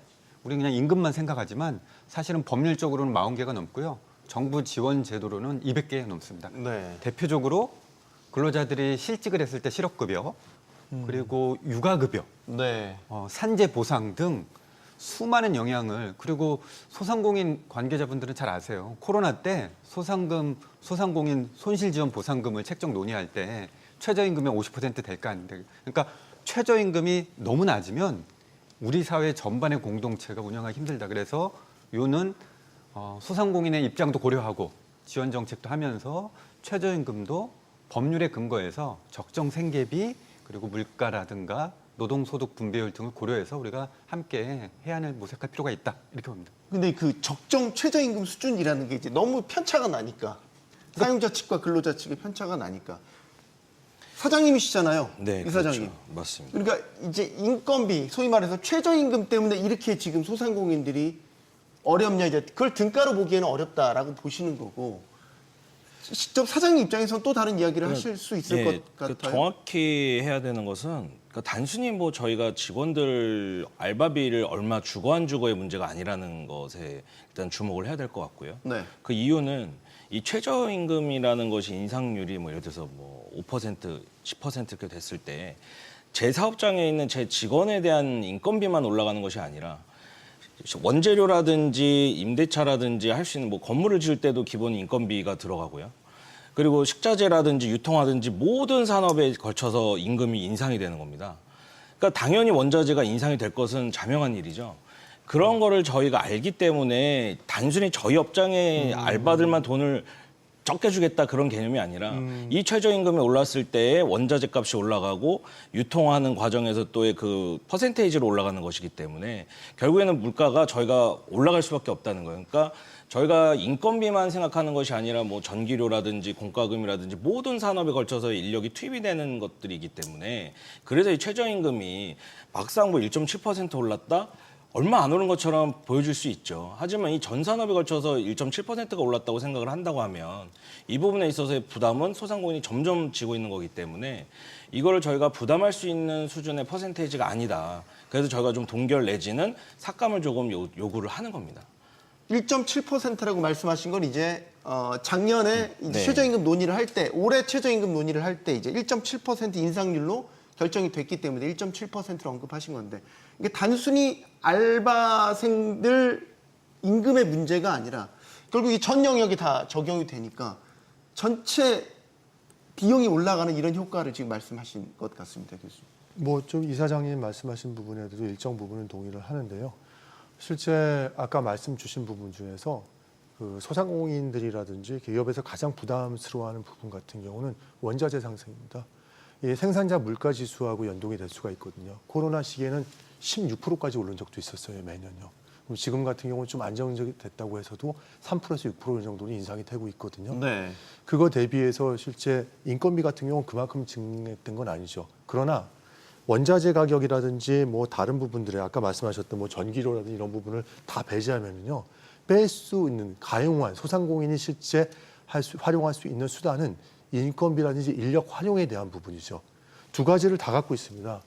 우리 그냥 임금만 생각하지만 사실은 법률적으로는 40개가 넘고요. 정부 지원 제도로는 200개 넘습니다. 네. 대표적으로 근로자들이 실직을 했을 때 실업급여, 그리고 육아급여, 네. 산재 보상 등 수많은 영향을 그리고 소상공인 관계자분들은 잘 아세요. 코로나 때 소상공인 손실지원 보상금을 책정 논의할 때 최저임금이 50% 될까 안 될까. 그러니까 최저임금이 너무 낮으면 우리 사회 전반의 공동체가 운영하기 힘들다. 그래서 요는 소상공인의 입장도 고려하고 지원 정책도 하면서 최저임금도 법률에 근거해서 적정 생계비 그리고 물가라든가 노동소득 분배율 등을 고려해서 우리가 함께 해안을 모색할 필요가 있다 이렇게 봅니다. 근데 그 적정 최저임금 수준이라는 게 이제 너무 편차가 나니까 사용자 측과 근로자 측의 편차가 나니까 사장님이시잖아요. 네, 이 사장님. 그렇죠. 맞습니다. 그러니까 이제 인건비 소위 말해서 최저임금 때문에 이렇게 지금 소상공인들이 어렵냐 이제 그걸 등가로 보기에는 어렵다라고 보시는 거고 직접 사장님 입장에서는 또 다른 이야기를 하실 수 있을 예, 것 그 같아요. 정확히 해야 되는 것은 그러니까 단순히 뭐 저희가 직원들 알바비를 얼마 주고 안 주고의 문제가 아니라는 것에 일단 주목을 해야 될 것 같고요. 네. 그 이유는 이 최저임금이라는 것이 인상률이 뭐 예를 들어서 뭐 5%, 10% 이렇게 됐을 때 제 사업장에 있는 제 직원에 대한 인건비만 올라가는 것이 아니라 원재료라든지 임대차라든지 할 수 있는 뭐 건물을 지을 때도 기본 인건비가 들어가고요. 그리고 식자재라든지 유통하든지 모든 산업에 걸쳐서 임금이 인상이 되는 겁니다. 그러니까 당연히 원자재가 인상이 될 것은 자명한 일이죠. 그런 거를 저희가 알기 때문에 단순히 저희 업장의 알바들만 돈을 적게 주겠다 그런 개념이 아니라 이 최저임금이 올랐을 때 원자재 값이 올라가고 유통하는 과정에서 또의 그 퍼센테이지로 올라가는 것이기 때문에 결국에는 물가가 저희가 올라갈 수밖에 없다는 거예요. 그러니까 저희가 인건비만 생각하는 것이 아니라 뭐 전기료라든지 공과금이라든지 모든 산업에 걸쳐서 인력이 투입이 되는 것들이기 때문에 그래서 이 최저임금이 막상 뭐 1.7% 올랐다? 얼마 안 오른 것처럼 보여질 수 있죠. 하지만 이 전 산업에 걸쳐서 1.7%가 올랐다고 생각을 한다고 하면 이 부분에 있어서의 부담은 소상공인이 점점 지고 있는 거기 때문에 이거를 저희가 부담할 수 있는 수준의 퍼센테이지가 아니다. 그래서 저희가 좀 동결 내지는 삭감을 조금 요구를 하는 겁니다. 1.7%라고 말씀하신 건 이제 작년에 이제 네. 최저임금 논의를 할 때 올해 최저임금 논의를 할 때 이제 1.7% 인상률로 결정이 됐기 때문에 1.7%를 언급하신 건데 이게 단순히 알바생들 임금의 문제가 아니라 결국 이 전 영역이 다 적용이 되니까 전체 비용이 올라가는 이런 효과를 지금 말씀하신 것 같습니다, 교수님. 뭐 좀 이사장님 말씀하신 부분에도 일정 부분은 동의를 하는데요. 실제 아까 말씀 주신 부분 중에서 그 소상공인들이라든지 기업에서 가장 부담스러워하는 부분 같은 경우는 원자재 상승입니다. 이 생산자 물가 지수하고 연동이 될 수가 있거든요. 코로나 시기에는 16%까지 오른 적도 있었어요, 매년요. 그럼 지금 같은 경우는 좀 안정적이 됐다고 해서도 3%에서 6% 정도는 인상이 되고 있거든요. 네. 그거 대비해서 실제 인건비 같은 경우는 그만큼 증액된 건 아니죠. 그러나 원자재 가격이라든지 뭐 다른 부분들에 아까 말씀하셨던 뭐 전기료라든지 이런 부분을 다 배제하면요. 뺄 수 있는 가용한 소상공인이 실제 활용할 수 있는 수단은 인건비라든지 인력 활용에 대한 부분이죠. 두 가지를 다 갖고 있습니다.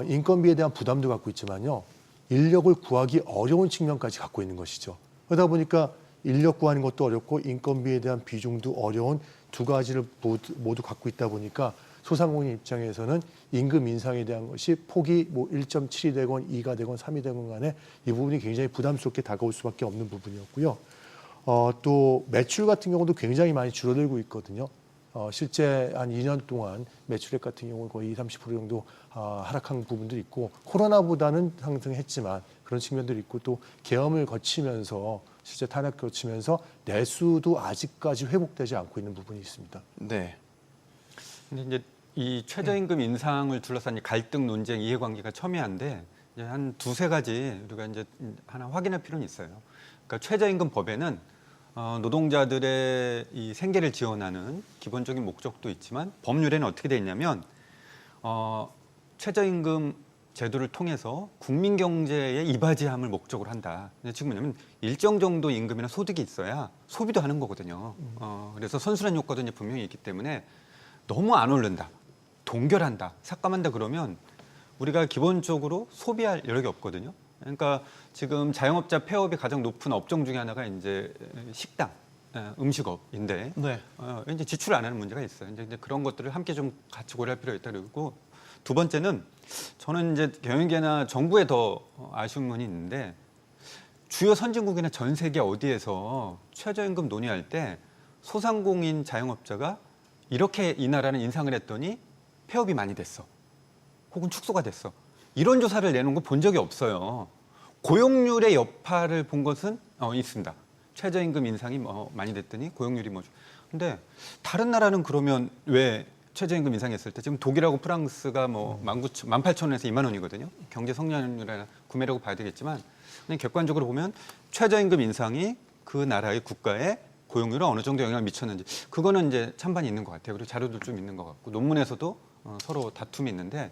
인건비에 대한 부담도 갖고 있지만요. 인력을 구하기 어려운 측면까지 갖고 있는 것이죠. 그러다 보니까 인력 구하는 것도 어렵고 인건비에 대한 비중도 어려운 두 가지를 모두 갖고 있다 보니까 소상공인 입장에서는 임금 인상에 대한 것이 폭이 뭐 1.7이 되건 2가 되건 3이 되건 간에 이 부분이 굉장히 부담스럽게 다가올 수밖에 없는 부분이었고요. 또 매출 같은 경우도 굉장히 많이 줄어들고 있거든요. 실제 한 2년 동안 매출액 같은 경우는 거의 20, 30% 정도 하락한 부분도 있고 코로나보다는 상승했지만 그런 측면들이 있고 또 계엄을 거치면서 실제 탄압 거치면서 내수도 아직까지 회복되지 않고 있는 부분이 있습니다. 네. 근데 이제 이 최저임금 인상을 둘러싼 이 갈등 논쟁 이해관계가 첨예한데 이제 한 두세 가지 우리가 이제 하나 확인할 필요는 있어요. 그러니까 최저임금 법에는 노동자들의 이 생계를 지원하는 기본적인 목적도 있지만 법률에는 어떻게 돼 있냐면 최저임금 제도를 통해서 국민 경제의 이바지함을 목적으로 한다. 근데 지금 뭐냐면 일정 정도 임금이나 소득이 있어야 소비도 하는 거거든요. 그래서 선순환 효과도 이제 분명히 있기 때문에 너무 안 오른다, 동결한다, 삭감한다 그러면 우리가 기본적으로 소비할 여력이 없거든요. 그러니까 지금 자영업자 폐업이 가장 높은 업종 중에 하나가 이제 식당, 음식업인데 네. 이제 지출 안 하는 문제가 있어요. 이제 그런 것들을 함께 좀 같이 고려할 필요가 있다 그러고 두 번째는 저는 이제 경영계나 정부에 더 아쉬운 면이 있는데 주요 선진국이나 전 세계 어디에서 최저임금 논의할 때 소상공인 자영업자가 이렇게 이 나라는 인상을 했더니 폐업이 많이 됐어. 혹은 축소가 됐어. 이런 조사를 내놓은 거 본 적이 없어요. 고용률의 여파를 본 것은 있습니다. 최저임금 인상이 많이 됐더니 고용률이 뭐죠. 근데 다른 나라는 그러면 왜 최저임금 인상했을 때 지금 독일하고 프랑스가 뭐 18,000원에서 2만 원이거든요. 경제 성장률이나 구매라고 봐야 되겠지만 그냥 객관적으로 보면 최저임금 인상이 그 나라의 국가의 고용률에 어느 정도 영향을 미쳤는지 그거는 이제 찬반이 있는 것 같아요. 그리고 자료도 좀 있는 것 같고 논문에서도 서로 다툼이 있는데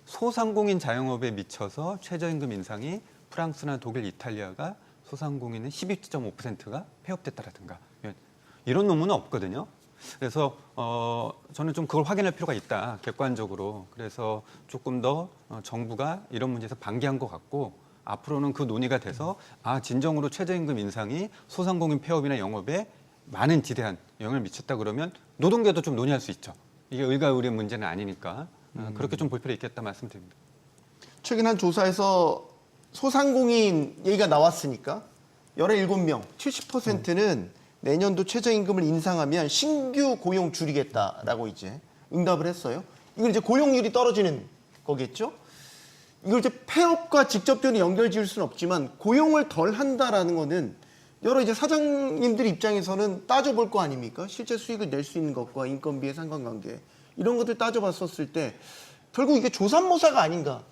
소상공인 자영업에 미쳐서 최저임금 인상이 프랑스나 독일, 이탈리아가 소상공인은 12.5%가 폐업됐다라든가 이런 논문은 없거든요. 그래서 저는 좀 그걸 확인할 필요가 있다, 객관적으로. 그래서 조금 더 정부가 이런 문제에서 방기한 것 같고 앞으로는 그 논의가 돼서 진정으로 최저임금 인상이 소상공인 폐업이나 영업에 많은 지대한 영향을 미쳤다 그러면 노동계도 좀 논의할 수 있죠. 이게 의가의리의 문제는 아니니까 그렇게 좀 볼 필요 있겠다 말씀드립니다. 최근 한 조사에서 소상공인 얘기가 나왔으니까 17명, 70%는 내년도 최저임금을 인상하면 신규 고용 줄이겠다라고 이제 응답을 했어요. 이건 이제 고용률이 떨어지는 거겠죠? 이걸 이제 폐업과 직접적으로 연결 지을 수는 없지만 고용을 덜 한다라는 거는 여러 이제 사장님들 입장에서는 따져볼 거 아닙니까? 실제 수익을 낼 수 있는 것과 인건비의 상관관계 이런 것들 따져봤었을 때 결국 이게 조삼모사가 아닌가라는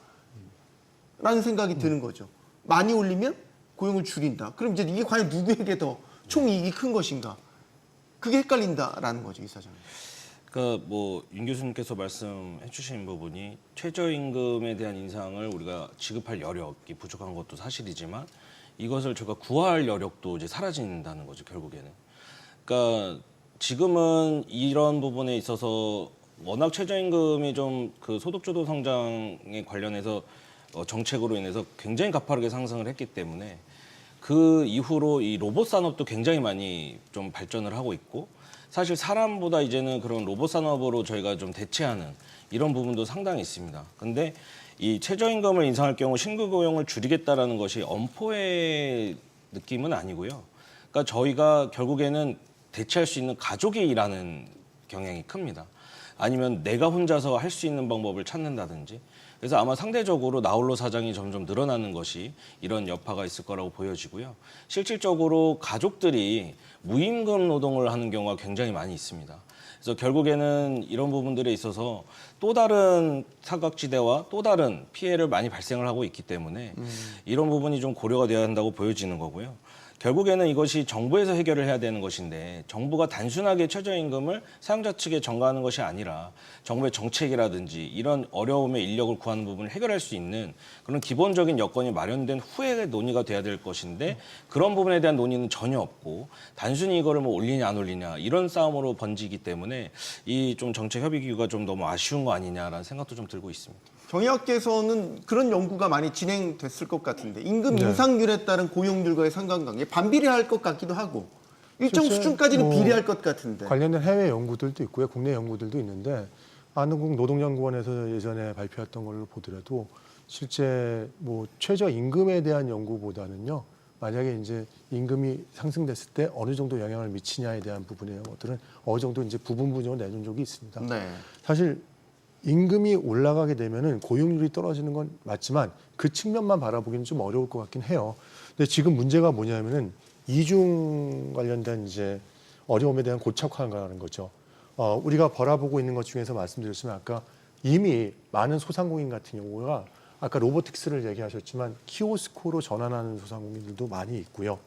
생각이 드는 거죠. 많이 올리면 고용을 줄인다. 그럼 이제 이게 과연 누구에게 더 총이익이 큰 것인가? 그게 헷갈린다라는 거죠, 이 사장님. 그러니까 뭐 윤 교수님께서 말씀해주신 부분이 최저임금에 대한 인상을 우리가 지급할 여력이 부족한 것도 사실이지만 이것을 저희가 구할 여력도 이제 사라진다는 거죠, 결국에는. 그러니까 지금은 이런 부분에 있어서 워낙 최저임금이 좀 그 소득주도 성장에 관련해서 정책으로 인해서 굉장히 가파르게 상승을 했기 때문에 그 이후로 이 로봇 산업도 굉장히 많이 좀 발전을 하고 있고 사실 사람보다 이제는 그런 로봇 산업으로 저희가 좀 대체하는 이런 부분도 상당히 있습니다. 근데 이 최저임금을 인상할 경우 신규 고용을 줄이겠다라는 것이 엄포의 느낌은 아니고요. 그러니까 저희가 결국에는 대체할 수 있는 가족이 일하는 경향이 큽니다. 아니면 내가 혼자서 할 수 있는 방법을 찾는다든지. 그래서 아마 상대적으로 나홀로 사장이 점점 늘어나는 것이 이런 여파가 있을 거라고 보여지고요. 실질적으로 가족들이 무임금 노동을 하는 경우가 굉장히 많이 있습니다. 그래서 결국에는 이런 부분들에 있어서 또 다른 사각지대와 또 다른 피해를 많이 발생을 하고 있기 때문에 이런 부분이 좀 고려가 되어야 한다고 보여지는 거고요. 결국에는 이것이 정부에서 해결을 해야 되는 것인데 정부가 단순하게 최저임금을 사용자 측에 전가하는 것이 아니라 정부의 정책이라든지 이런 어려움의 인력을 구하는 부분을 해결할 수 있는 그런 기본적인 여건이 마련된 후에 논의가 돼야 될 것인데 그런 부분에 대한 논의는 전혀 없고 단순히 이거를 뭐 올리냐 안 올리냐 이런 싸움으로 번지기 때문에 이 좀 정책 협의 기구가 좀 너무 아쉬운 거 아니냐라는 생각도 좀 들고 있습니다. 경영학계에서는 그런 연구가 많이 진행됐을 것 같은데 임금 네. 인상률에 따른 고용률과의 상관관계 반비례할 것 같기도 하고 일정 실제 수준까지는 뭐 비례할 것 같은데 관련된 해외 연구들도 있고요, 국내 연구들도 있는데 한국노동연구원에서 예전에 발표했던 걸로 보더라도 실제 뭐 최저임금에 대한 연구보다는요, 만약에 이제 임금이 상승됐을 때 어느 정도 영향을 미치냐에 대한 부분의 것들은 어느 정도 이제 부분적으로 내준 적이 있습니다. 네. 사실 임금이 올라가게 되면은 고용률이 떨어지는 건 맞지만 그 측면만 바라보기는 좀 어려울 것 같긴 해요. 근데 지금 문제가 뭐냐면은 이중 관련된 이제 어려움에 대한 고착화라는 거죠. 우리가 바라보고 있는 것 중에서 말씀드렸지만 아까 이미 많은 소상공인 같은 경우가 아까 로보틱스를 얘기하셨지만 키오스코로 전환하는 소상공인들도 많이 있고요.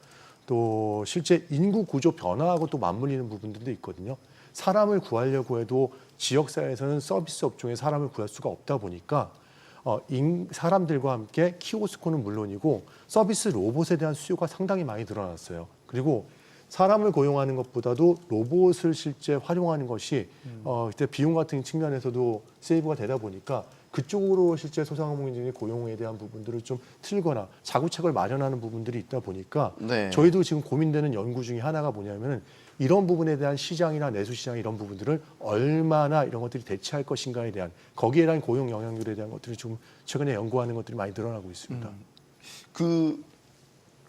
또 실제 인구 구조 변화하고 또 맞물리는 부분들도 있거든요. 사람을 구하려고 해도 지역사회에서는 서비스 업종에 사람을 구할 수가 없다 보니까 사람들과 함께 키오스코는 물론이고 서비스 로봇에 대한 수요가 상당히 많이 늘어났어요. 그리고 사람을 고용하는 것보다도 로봇을 실제 활용하는 것이 그때 비용 같은 측면에서도 세이브가 되다 보니까 그쪽으로 실제 소상공인들이 고용에 대한 부분들을 좀 틀거나 자구책을 마련하는 부분들이 있다 보니까 네. 저희도 지금 고민되는 연구 중에 하나가 뭐냐면은 이런 부분에 대한 시장이나 내수 시장 이런 부분들을 얼마나 이런 것들이 대체할 것인가에 대한 거기에 대한 고용 영향률에 대한 것들이 좀 최근에 연구하는 것들이 많이 늘어나고 있습니다. 그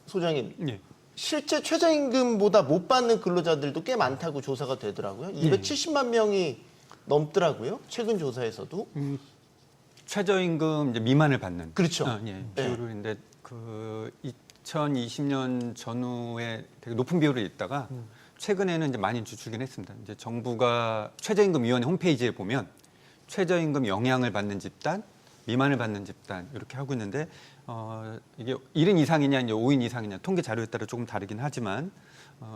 소장님 예. 실제 최저임금보다 못 받는 근로자들도 꽤 많다고 조사가 되더라고요. 270만 명이 넘더라고요. 최근 조사에서도. 최저임금 이제 미만을 받는 그렇죠. 예, 네. 비율인데 그 2020년 전후에 되게 높은 비율이 있다가 최근에는 이제 많이 줄긴 했습니다. 이제 정부가 최저임금위원회 홈페이지에 보면 최저임금 영향을 받는 집단, 미만을 받는 집단 이렇게 하고 있는데 이게 1인 이상이냐 이제 5인 이상이냐 통계 자료에 따라 조금 다르긴 하지만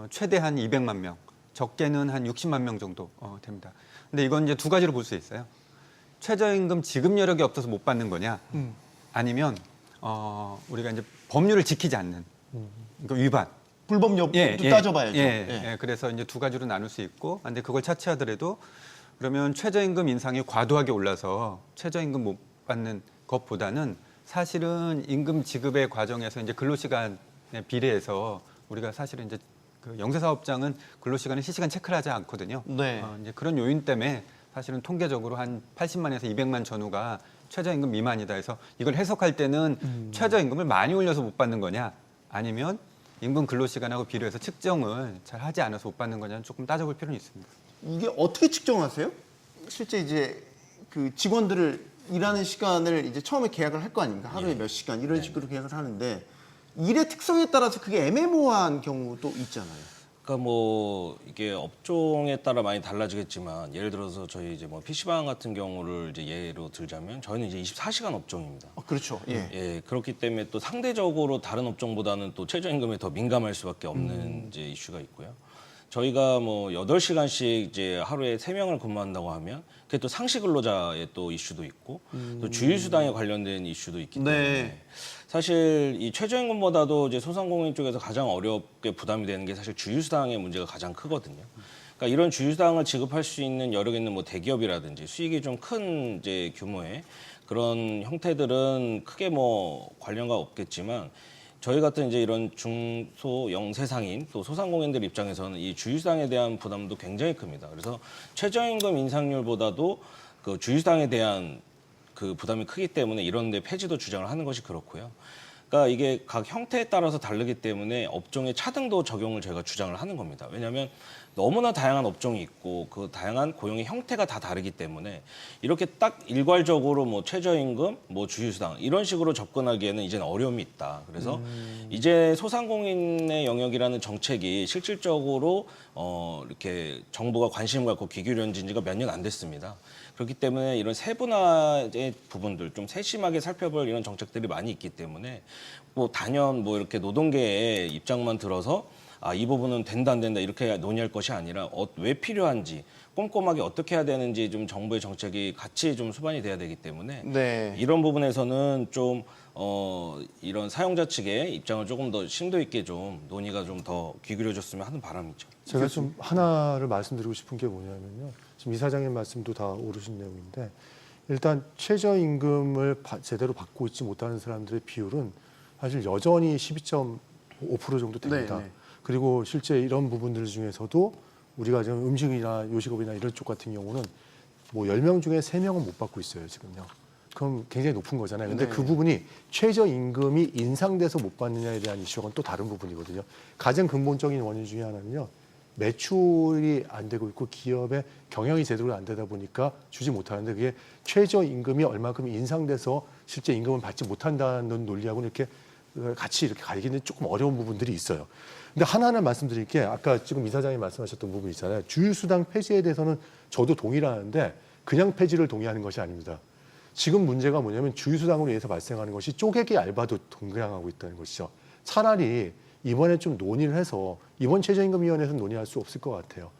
최대한 200만 명, 적게는 한 60만 명 정도 됩니다. 근데 이건 이제 두 가지로 볼 수 있어요. 최저임금 지급 여력이 없어서 못 받는 거냐, 아니면 우리가 이제 법률을 지키지 않는 그 위반. 불법 여부도 따져봐야죠. 예. 그래서 이제 두 가지로 나눌 수 있고, 근데 그걸 차치하더라도 그러면 최저임금 인상이 과도하게 올라서 최저임금 못 받는 것보다는 사실은 임금 지급의 과정에서 이제 근로시간에 비례해서 우리가 사실은 이제 그 영세사업장은 근로시간을 실시간 체크를 하지 않거든요. 네. 이제 그런 요인 때문에 사실은 통계적으로 한 80만에서 200만 전후가 최저임금 미만이다 해서 이걸 해석할 때는 최저임금을 많이 올려서 못 받는 거냐, 아니면 임금 근로시간하고 비례해서 측정을 잘 하지 않아서 못 받는 거냐는 조금 따져볼 필요는 있습니다. 이게 어떻게 측정하세요? 실제 이제 그 직원들을 일하는 시간을 이제 처음에 계약을 할 거 아닙니까? 하루에 몇 시간 이런 식으로 계약을 하는데 일의 특성에 따라서 그게 애매모호한 경우도 있잖아요. 그러니까 뭐 이게 업종에 따라 많이 달라지겠지만 예를 들어서 저희 이제 뭐 PC방 같은 경우를 이제 예로 들자면 저희는 이제 24시간 업종입니다. 그렇죠. 예. 예, 그렇기 때문에 또 상대적으로 다른 업종보다는 또 최저임금에 더 민감할 수밖에 없는 이제 이슈가 있고요. 저희가 뭐 8시간씩 이제 하루에 3명을 근무한다고 하면 그게 또 상시 근로자의 또 이슈도 있고 또 주휴수당에 관련된 이슈도 있기 때문에 네. 사실 이 최저임금보다도 이제 소상공인 쪽에서 가장 어렵게 부담이 되는 게 사실 주휴수당의 문제가 가장 크거든요. 그러니까 이런 주휴수당을 지급할 수 있는 여력 있는 뭐 대기업이라든지 수익이 좀 큰 이제 규모의 그런 형태들은 크게 뭐 관련가 없겠지만 저희 같은 이제 이런 중소 영세상인 또 소상공인들 입장에서는 이 주휴수당에 대한 부담도 굉장히 큽니다. 그래서 최저임금 인상률보다도 그 주휴수당에 대한 그 부담이 크기 때문에 이런 데 폐지도 주장을 하는 것이 그렇고요. 그러니까 이게 각 형태에 따라서 다르기 때문에 업종의 차등도 적용을 저희가 주장을 하는 겁니다. 왜냐하면 너무나 다양한 업종이 있고 그 다양한 고용의 형태가 다 다르기 때문에 이렇게 딱 일괄적으로 뭐 최저임금, 뭐 주휴수당 이런 식으로 접근하기에는 이제는 어려움이 있다. 그래서 이제 소상공인의 영역이라는 정책이 실질적으로 이렇게 정부가 관심을 갖고 귀 기울인 지가 몇 년 안 됐습니다. 그렇기 때문에 이런 세분화의 부분들 좀 세심하게 살펴볼 이런 정책들이 많이 있기 때문에 뭐 단연 뭐 이렇게 노동계의 입장만 들어서 이 부분은 된다 안 된다 이렇게 논의할 것이 아니라 왜 필요한지 꼼꼼하게 어떻게 해야 되는지 좀 정부의 정책이 같이 좀 수반이 돼야 되기 때문에 네. 이런 부분에서는 좀 이런 사용자 측의 입장을 조금 더 심도 있게 좀 논의가 좀 더 귀기울여졌으면 하는 바람이죠. 제가 좀 하나를 말씀드리고 싶은 게 뭐냐면요. 지금 이사장님 말씀도 다 옳으신 내용인데 일단 최저임금을 제대로 받고 있지 못하는 사람들의 비율은 사실 여전히 12.5% 정도 됩니다. 네, 네. 그리고 실제 이런 부분들 중에서도 우리가 지금 음식이나 요식업이나 이런 쪽 같은 경우는 뭐 10명 중에 3명은 못 받고 있어요, 지금요. 그럼 굉장히 높은 거잖아요. 근데 네. 그 부분이 최저임금이 인상돼서 못 받느냐에 대한 이슈와는 또 다른 부분이거든요. 가장 근본적인 원인 중에 하나는요. 매출이 안 되고 있고 기업의 경영이 제대로 안 되다 보니까 주지 못하는데 그게 최저임금이 얼마큼 인상돼서 실제 임금을 받지 못한다는 논리하고는 이렇게 같이 이렇게 가리기는 조금 어려운 부분들이 있어요. 근데 하나는 말씀드릴 게 아까 지금 이사장이 말씀하셨던 부분 있잖아요. 주휴수당 폐지에 대해서는 저도 동의를 하는데 그냥 폐지를 동의하는 것이 아닙니다. 지금 문제가 뭐냐면 주휴수당으로 인해서 발생하는 것이 쪼개기 알바도 동경하고 있다는 것이죠. 차라리 이번에 좀 논의를 해서 이번 최저임금위원회에서 논의할 수 없을 것 같아요.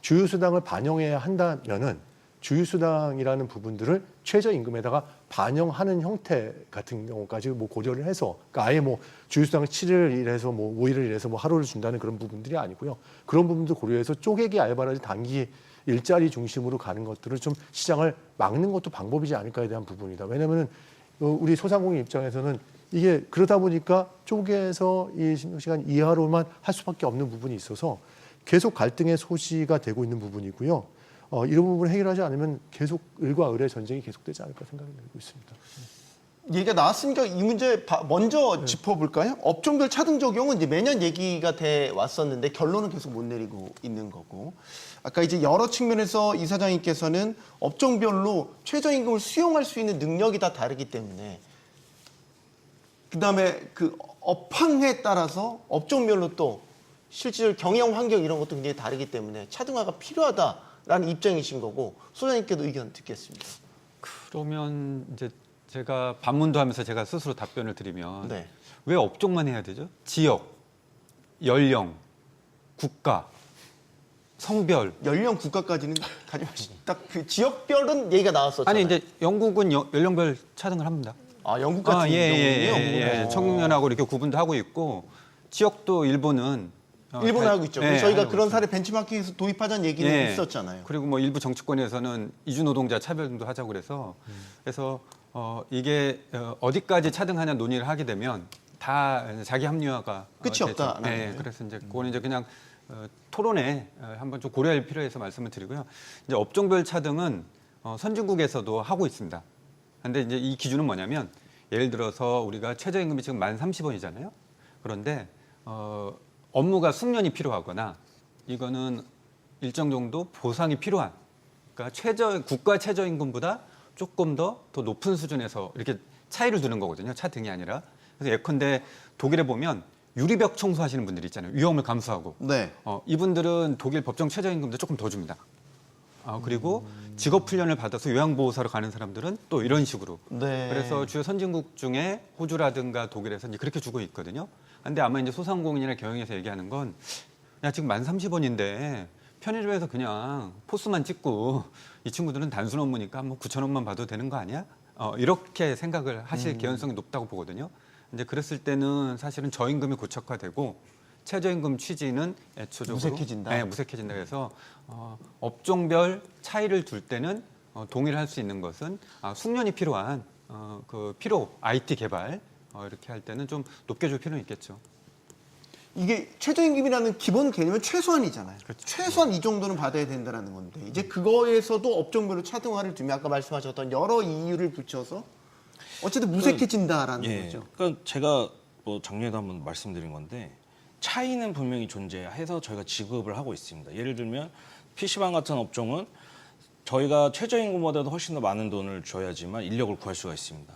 주휴수당을 반영해야 한다면은 주휴수당이라는 부분들을 최저임금에다가 반영하는 형태 같은 경우까지 뭐 고려를 해서 그러니까 아예 뭐 주휴수당을 7일 일해서 뭐 5일을 일해서 뭐 하루를 준다는 그런 부분들이 아니고요. 그런 부분도 고려해서 쪼개기 알바라든지 단기 일자리 중심으로 가는 것들을 좀 시장을 막는 것도 방법이지 않을까에 대한 부분이다. 왜냐하면 우리 소상공인 입장에서는 이게 그러다 보니까 쪼개서 이 시간 이하로만 할 수밖에 없는 부분이 있어서 계속 갈등의 소지가 되고 있는 부분이고요. 이런 부분을 해결하지 않으면 계속 을과 을의 전쟁이 계속되지 않을까 생각이 들고 있습니다. 얘기가 나왔으니까 이 문제 먼저 짚어볼까요? 업종별 차등 적용은 이제 매년 얘기가 돼 왔었는데 결론은 계속 못 내리고 있는 거고 아까 이제 여러 측면에서 이사장님께서는 업종별로 최저임금을 수용할 수 있는 능력이 다 다르기 때문에 그다음에 그 업황에 따라서 업종별로 또 실질 경영 환경 이런 것도 굉장히 다르기 때문에 차등화가 필요하다라는 입장이신 거고 소장님께도 의견 듣겠습니다. 그러면 이제 제가 반문도 하면서 제가 스스로 답변을 드리면 네. 왜 업종만 해야 되죠? 지역, 연령, 국가, 성별. 연령 국가까지는 가지 마시죠. 딱 그 지역별은 얘기가 나왔었잖아요. 아니 이제 영국은 연령별 차등을 합니다. 아, 영국 같은 경우는요. 청년하고 이렇게 구분도 하고 있고 지역도 일본은 일본 하고 있죠. 예, 저희가 하고 그런 있어요. 사례 벤치마킹에서 도입하자는 얘기는 예. 있었잖아요. 그리고 뭐 일부 정치권에서는 이주 노동자 차별 등도 하자고 그래서 이게 어디까지 차등하냐 논의를 하게 되면 다 자기 합리화가 끝이 되죠. 없다라는 네, 거예요? 그래서 이제 그거는 이제 그냥 토론에 한번 좀 고려할 필요해서 말씀을 드리고요. 이제 업종별 차등은 선진국에서도 하고 있습니다. 근데 이제 이 기준은 뭐냐면 예를 들어서 우리가 최저임금이 지금 1030원이잖아요. 그런데 업무가 숙련이 필요하거나 이거는 일정 정도 보상이 필요한 그러니까 국가 최저임금보다 조금 더 높은 수준에서 이렇게 차이를 두는 거거든요. 차등이 아니라. 그래서 예컨대 독일에 보면 유리벽 청소하시는 분들이 있잖아요. 위험을 감수하고. 네. 이분들은 독일 법정 최저임금도 조금 더 줍니다. 그리고 직업훈련을 받아서 요양보호사로 가는 사람들은 또 이런 식으로. 네. 그래서 주요 선진국 중에 호주라든가 독일에서 이제 그렇게 주고 있거든요. 근데 아마 이제 소상공인이나 경영에서 얘기하는 건 야, 지금 1030원인데 편의점에서 그냥 포스만 찍고 이 친구들은 단순 업무니까 뭐 9,000원만 받아도 되는 거 아니야? 이렇게 생각을 하실 개연성이 높다고 보거든요. 이제 그랬을 때는 사실은 저임금이 고착화되고 최저임금 취지는 애초적으로 무색해진다. 네, 무색해진다. 그래서 업종별 차이를 둘 때는 동의를 할 수 있는 것은 숙련이 필요한 그 필요 IT 개발 이렇게 할 때는 좀 높게 줄 필요는 있겠죠. 이게 최저임금이라는 기본 개념은 최소한이잖아요. 그렇죠. 최소한 이 정도는 받아야 된다는 건데 이제 그거에서도 업종별로 차등화를 두면 아까 말씀하셨던 여러 이유를 붙여서 어쨌든 무색해진다라는 거죠. 그러니까 제가 뭐 작년에도 한번 말씀드린 건데 차이는 분명히 존재해서 저희가 지급을 하고 있습니다. 예를 들면 PC방 같은 업종은 저희가 최저임금보다도 훨씬 더 많은 돈을 줘야지만 인력을 구할 수가 있습니다.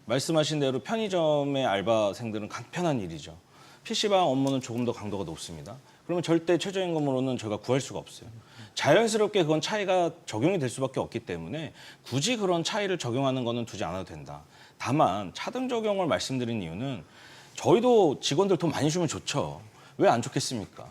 말씀하신 대로 편의점의 알바생들은 간편한 일이죠. PC방 업무는 조금 더 강도가 높습니다. 그러면 절대 최저임금으로는 저희가 구할 수가 없어요. 자연스럽게 그건 차이가 적용이 될 수밖에 없기 때문에 굳이 그런 차이를 적용하는 거는 두지 않아도 된다. 다만 차등 적용을 말씀드린 이유는 저희도 직원들 돈 많이 주면 좋죠. 왜 안 좋겠습니까?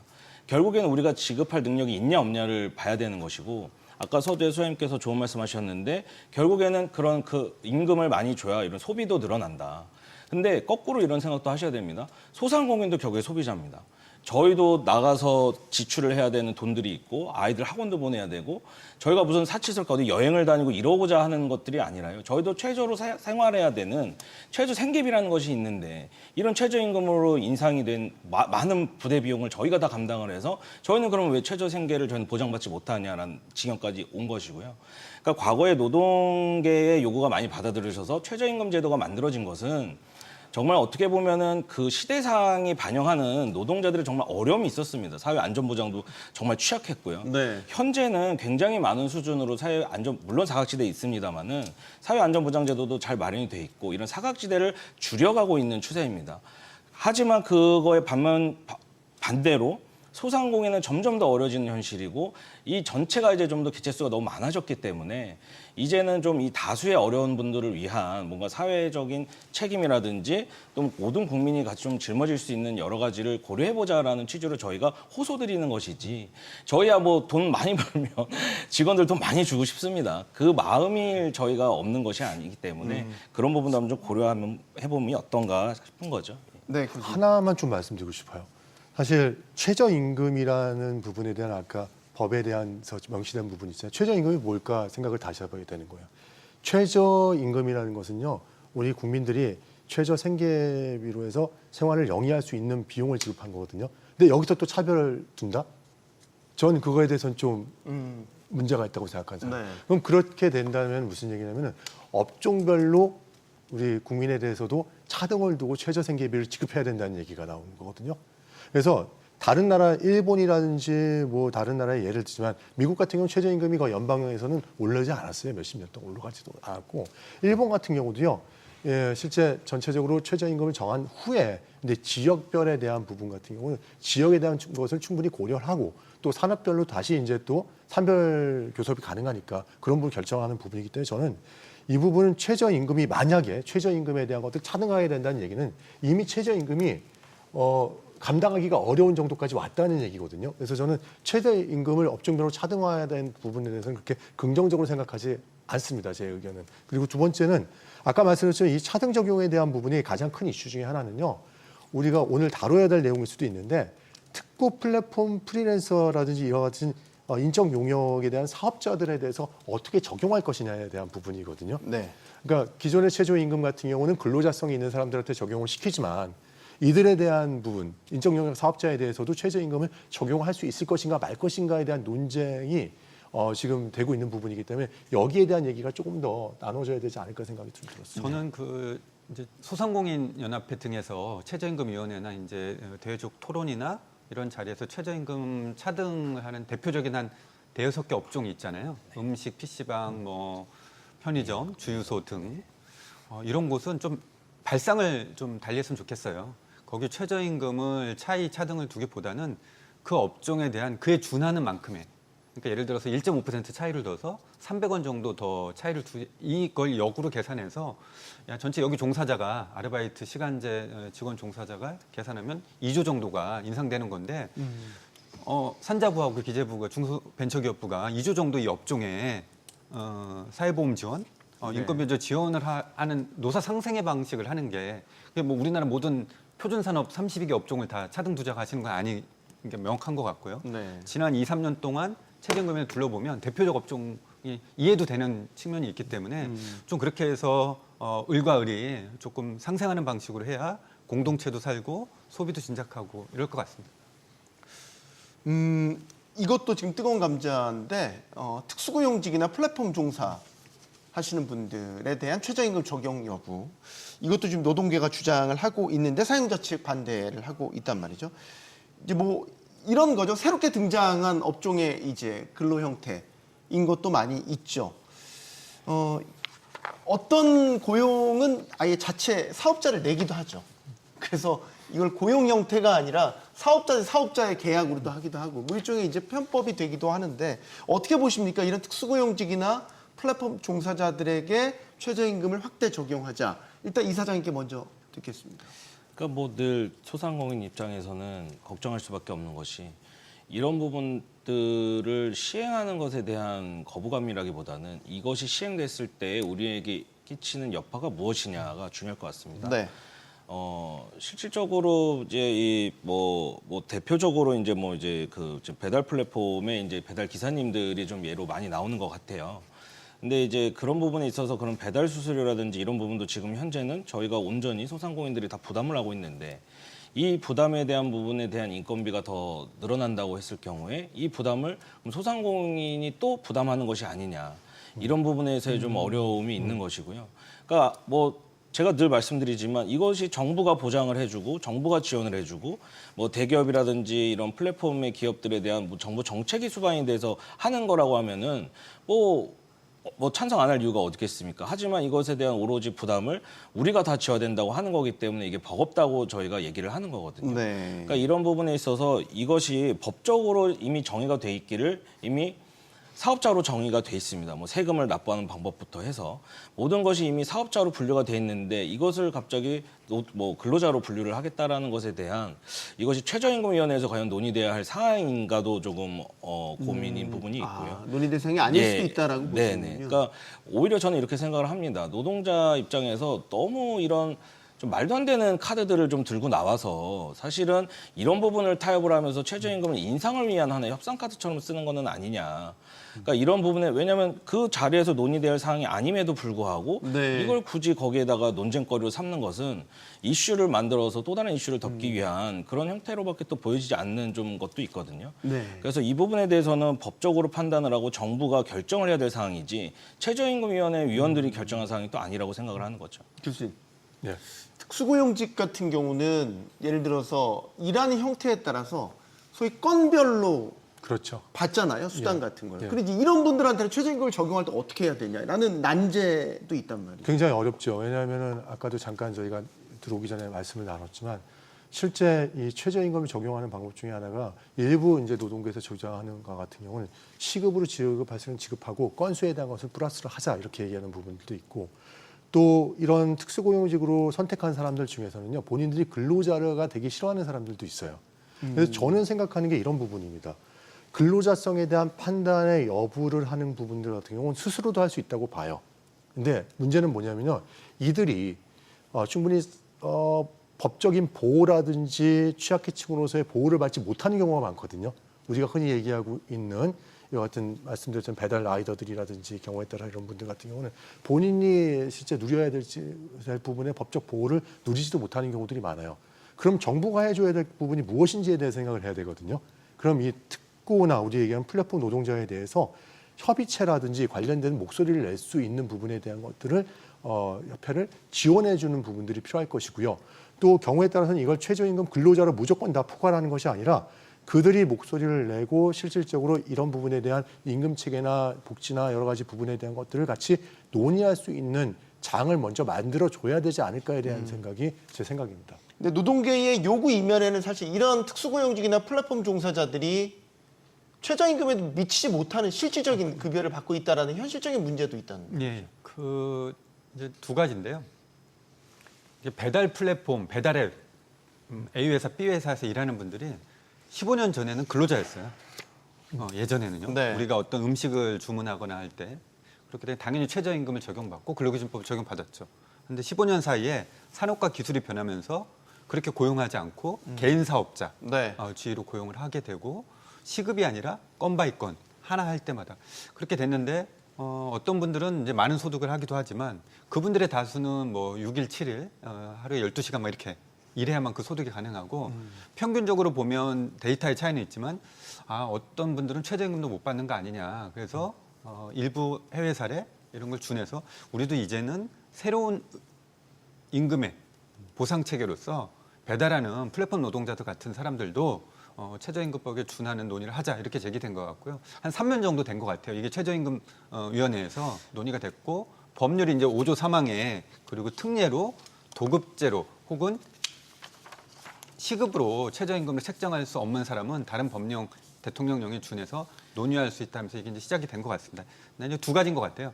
결국에는 우리가 지급할 능력이 있냐 없냐를 봐야 되는 것이고 아까 서재 소장님께서 좋은 말씀하셨는데 결국에는 그런 그 임금을 많이 줘야 이런 소비도 늘어난다. 근데 거꾸로 이런 생각도 하셔야 됩니다. 소상공인도 결국에 소비자입니다. 저희도 나가서 지출을 해야 되는 돈들이 있고 아이들 학원도 보내야 되고 저희가 무슨 사치스럽게 어디 여행을 다니고 이러고자 하는 것들이 아니라요. 저희도 최저로 생활해야 되는 최저 생계비라는 것이 있는데 이런 최저임금으로 인상이 된 많은 부대 비용을 저희가 다 감당을 해서 저희는 그러면 왜 최저 생계를 저희는 보장받지 못하냐라는 지경까지 온 것이고요. 그러니까 과거에 노동계의 요구가 많이 받아들여져서 최저임금 제도가 만들어진 것은 정말 어떻게 보면은 그 시대상이 반영하는 노동자들의 정말 어려움이 있었습니다. 사회 안전보장도 정말 취약했고요. 네. 현재는 굉장히 많은 수준으로 사회 안전 물론 사각지대에 있습니다만은 사회 안전보장 제도도 잘 마련이 돼 있고 이런 사각지대를 줄여가고 있는 추세입니다. 하지만 그거에 반대로 소상공인은 점점 더 어려지는 현실이고 이 전체가 이제 좀 더 개체수가 너무 많아졌기 때문에 이제는 좀 이 다수의 어려운 분들을 위한 뭔가 사회적인 책임이라든지 또 모든 국민이 같이 좀 짊어질 수 있는 여러 가지를 고려해보자라는 취지로 저희가 호소드리는 것이지 저희야 뭐 돈 많이 벌면 직원들 돈 많이 주고 싶습니다. 그 마음이 저희가 없는 것이 아니기 때문에 그런 부분도 한번 좀 고려해보면 어떤가 싶은 거죠. 네. 하나만 좀 말씀드리고 싶어요. 사실 최저임금이라는 부분에 대한 아까 법에 대한서 명시된 부분이 있어요. 최저임금이 뭘까 생각을 다시 해봐야 되는 거예요. 최저임금이라는 것은요, 우리 국민들이 최저 생계비로 해서 생활을 영위할 수 있는 비용을 지급한 거거든요. 근데 여기서 또 차별을 둔다? 전 그거에 대해서는 좀 문제가 있다고 생각하는 사람. 네. 그럼 그렇게 된다면 무슨 얘기냐면은 업종별로 우리 국민에 대해서도 차등을 두고 최저 생계비를 지급해야 된다는 얘기가 나오는 거거든요. 그래서 다른 나라 일본이라든지 뭐 다른 나라의 예를 들지만 미국 같은 경우는 최저임금이 거의 연방에서는 올라오지 않았어요. 몇십 년 동안 올라가지도 않았고 일본 같은 경우도요. 예, 실제 전체적으로 최저임금을 정한 후에 근데 지역별에 대한 부분 같은 경우는 지역에 대한 것을 충분히 고려를 하고 또 산업별로 다시 이제 또 산별 교섭이 가능하니까 그런 부분을 결정하는 부분이기 때문에 저는 이 부분은 최저임금이 만약에 최저임금에 대한 것을 차등하게 된다는 얘기는 이미 최저임금이 감당하기가 어려운 정도까지 왔다는 얘기거든요. 그래서 저는 최저임금을 업종별로 차등화해야 되는 부분에 대해서는 그렇게 긍정적으로 생각하지 않습니다. 제 의견은. 그리고 두 번째는 아까 말씀드렸지만 이 차등 적용에 대한 부분이 가장 큰 이슈 중에 하나는요. 우리가 오늘 다뤄야 될 내용일 수도 있는데 특구 플랫폼 프리랜서라든지 이와 같은 인적 용역에 대한 사업자들에 대해서 어떻게 적용할 것이냐에 대한 부분이거든요. 네. 그러니까 기존의 최저임금 같은 경우는 근로자성이 있는 사람들한테 적용을 시키지만 이들에 대한 부분, 인적 용역 사업자에 대해서도 최저임금을 적용할 수 있을 것인가 말 것인가에 대한 논쟁이 지금 되고 있는 부분이기 때문에 여기에 대한 얘기가 조금 더 나눠져야 되지 않을까 생각이 좀 들었습니다. 저는 그 이제 소상공인 연합회 등에서 최저임금위원회나 이제 대외적 토론이나 이런 자리에서 최저임금 차등을 하는 대표적인 한 대여섯 개 업종이 있잖아요. 음식, PC방, 뭐 편의점, 주유소 등 이런 곳은 좀 발상을 좀 달리했으면 좋겠어요. 거기 최저임금을 차등을 두기보다는 그 업종에 대한 그에 준하는 만큼의 그러니까 예를 들어서 1.5% 차이를 둬서 300원 정도 더 차이를 이걸 역으로 계산해서 전체 여기 종사자가 아르바이트 시간제 직원 종사자가 계산하면 2조 정도가 인상되는 건데 산자부하고 기재부가 중소벤처기업부가 2조 정도 이 업종에 사회보험 지원, 인건변조 지원을 하는 노사 상생의 방식을 하는 게 뭐 우리나라 모든 표준산업 32개 업종을 다 차등 두작하시는 건 아니 게 명확한 것 같고요. 네. 지난 2, 3년 동안 최저임금을 둘러보면 대표적 업종이 이해도 되는 측면이 있기 때문에 좀 그렇게 해서 을과 을이 조금 상생하는 방식으로 해야 공동체도 살고 소비도 진작하고 이럴 것 같습니다. 이것도 지금 뜨거운 감자인데 특수고용직이나 플랫폼 종사 하시는 분들에 대한 최저임금 적용 여부 이것도 지금 노동계가 주장을 하고 있는데 사용자 측 반대를 하고 있단 말이죠. 이제 뭐 이런 거죠. 새롭게 등장한 업종의 이제 근로 형태인 것도 많이 있죠. 어떤 고용은 아예 자체 사업자를 내기도 하죠. 그래서 이걸 고용 형태가 아니라 사업자 대 사업자의 계약으로도 하기도 하고 뭐 일종의 이제 편법이 되기도 하는데 어떻게 보십니까? 이런 특수고용직이나 플랫폼 종사자들에게 최저임금을 확대 적용하자. 일단 이사장님께 먼저 듣겠습니다. 그러니까 뭐 늘 소상공인 입장에서는 걱정할 수밖에 없는 것이 이런 부분들을 시행하는 것에 대한 거부감이라기보다는 이것이 시행됐을 때 우리에게 끼치는 여파가 무엇이냐가 중요할 것 같습니다. 네. 실질적으로 이제 뭐 대표적으로 이제 그 배달 플랫폼에 이제 배달 기사님들이 좀 예로 많이 나오는 것 같아요. 근데 이제 그런 부분에 있어서 그런 배달 수수료라든지 이런 부분도 지금 현재는 저희가 온전히 소상공인들이 다 부담을 하고 있는데 이 부담에 대한 부분에 대한 인건비가 더 늘어난다고 했을 경우에 이 부담을 소상공인이 또 부담하는 것이 아니냐 이런 부분에서의 좀 어려움이 있는 것이고요. 그러니까 뭐 제가 늘 말씀드리지만 이것이 정부가 보장을 해주고 정부가 지원을 해주고 뭐 대기업이라든지 이런 플랫폼의 기업들에 대한 뭐 정부 정책이 수반이 돼서 하는 거라고 하면은 뭐 찬성 안 할 이유가 어디겠습니까? 하지만 이것에 대한 오로지 부담을 우리가 다 지어야 된다고 하는 거기 때문에 이게 버겁다고 저희가 얘기를 하는 거거든요. 네. 그러니까 이런 부분에 있어서 이것이 법적으로 이미 정의가 돼 있기를 이미 사업자로 정의가 돼 있습니다. 뭐 세금을 납부하는 방법부터 해서 모든 것이 이미 사업자로 분류가 돼 있는데 이것을 갑자기 뭐 근로자로 분류를 하겠다라는 것에 대한 이것이 최저임금위원회에서 과연 논의돼야 할 사항인가도 조금 고민인 부분이 있고요. 논의 대상이 아닐 예, 수도 있다라고 보시는군요. 네네. 그러니까 오히려 저는 이렇게 생각을 합니다. 노동자 입장에서 너무 이런 좀 말도 안 되는 카드들을 좀 들고 나와서 사실은 이런 부분을 타협을 하면서 최저임금을 인상을 위한 하나의 협상 카드처럼 쓰는 거는 아니냐. 그러니까 이런 부분에 왜냐하면 그 자리에서 논의될 사항이 아님에도 불구하고 네. 이걸 굳이 거기에다가 논쟁거리로 삼는 것은 이슈를 만들어서 또 다른 이슈를 덮기 위한 그런 형태로밖에 또 보여지지 않는 좀 것도 있거든요. 네. 그래서 이 부분에 대해서는 법적으로 판단을 하고 정부가 결정을 해야 될 사항이지 최저임금위원회 위원들이 결정한 사항이 또 아니라고 생각을 하는 거죠. 교수님. 네. 특수고용직 같은 경우는 예를 들어서 일하는 형태에 따라서 소위 건별로 그렇죠. 받잖아요, 수당 예. 같은 걸. 예. 그런데 이런 분들한테는 최저임금을 적용할 때 어떻게 해야 되냐라는 난제도 있단 말이에요. 굉장히 어렵죠. 왜냐하면은 아까도 잠깐 저희가 들어오기 전에 말씀을 나눴지만 실제 이 최저임금을 적용하는 방법 중에 하나가 일부 이제 노동부에서 주장하는 것 같은 경우는 시급으로 지급할 수는 지급하고 건수에 대한 것을 플러스를 하자 이렇게 얘기하는 부분들도 있고 또 이런 특수고용직으로 선택한 사람들 중에서는요 본인들이 근로자가 되기 싫어하는 사람들도 있어요. 그래서 저는 생각하는 게 이런 부분입니다. 근로자성에 대한 판단의 여부를 하는 부분들 같은 경우는 스스로도 할 수 있다고 봐요. 근데 문제는 뭐냐면요. 이들이 충분히 법적인 보호라든지 취약계층으로서의 보호를 받지 못하는 경우가 많거든요. 우리가 흔히 얘기하고 있는 이와 같은 말씀드렸던 배달 라이더들이라든지 경우에 따라 이런 분들 같은 경우는 본인이 실제 누려야 될 부분의 법적 보호를 누리지도 못하는 경우들이 많아요. 그럼 정부가 해줘야 될 부분이 무엇인지에 대해 생각을 해야 되거든요. 그럼 이 특고나 우리 얘기하는 플랫폼 노동자에 대해서 협의체라든지 관련된 목소리를 낼 수 있는 부분에 대한 것들을 협회를 지원해주는 부분들이 필요할 것이고요. 또 경우에 따라서는 이걸 최저임금 근로자로 무조건 다 포괄하는 것이 아니라 그들이 목소리를 내고 실질적으로 이런 부분에 대한 임금 체계나 복지나 여러 가지 부분에 대한 것들을 같이 논의할 수 있는 장을 먼저 만들어 줘야 되지 않을까에 대한 생각이 제 생각입니다. 근데 노동계의 요구 이면에는 사실 이런 특수고용직이나 플랫폼 종사자들이 최저임금에 미치지 못하는 실질적인 급여를 받고 있다라는 현실적인 문제도 있다는 거예요. 예, 그 이제 두 가지인데요. 이제 배달 플랫폼, 배달앱 A 회사, B 회사에서 일하는 분들이 15년 전에는 근로자였어요. 예전에는요. 네. 우리가 어떤 음식을 주문하거나 할 때 그렇게 되면 당연히 최저임금을 적용받고 근로기준법 적용받았죠. 그런데 15년 사이에 산업과 기술이 변하면서 그렇게 고용하지 않고 개인 사업자 네. 지위로 고용을 하게 되고 시급이 아니라 건 바이 건 하나 할 때마다 그렇게 됐는데 어떤 분들은 이제 많은 소득을 하기도 하지만 그분들의 다수는 뭐 6일, 7일 하루에 12시간 막 이렇게 일해야만 그 소득이 가능하고 평균적으로 보면 데이터의 차이는 있지만 어떤 분들은 최저임금도 못 받는 거 아니냐. 그래서 일부 해외 사례 이런 걸 준해서 우리도 이제는 새로운 임금의 보상 체계로서 배달하는 플랫폼 노동자들 같은 사람들도 최저임금법에 준하는 논의를 하자 이렇게 제기된 것 같고요. 한 3년 정도 된 것 같아요. 이게 최저임금 위원회에서 논의가 됐고 법률이 이제 5조 3항에 그리고 특례로 도급제로 혹은 시급으로 최저임금을 책정할 수 없는 사람은 다른 법령 대통령령에 준해서 논의할 수 있다면서 이게 이제 시작이 된 것 같습니다. 이제 두 가지인 것 같아요.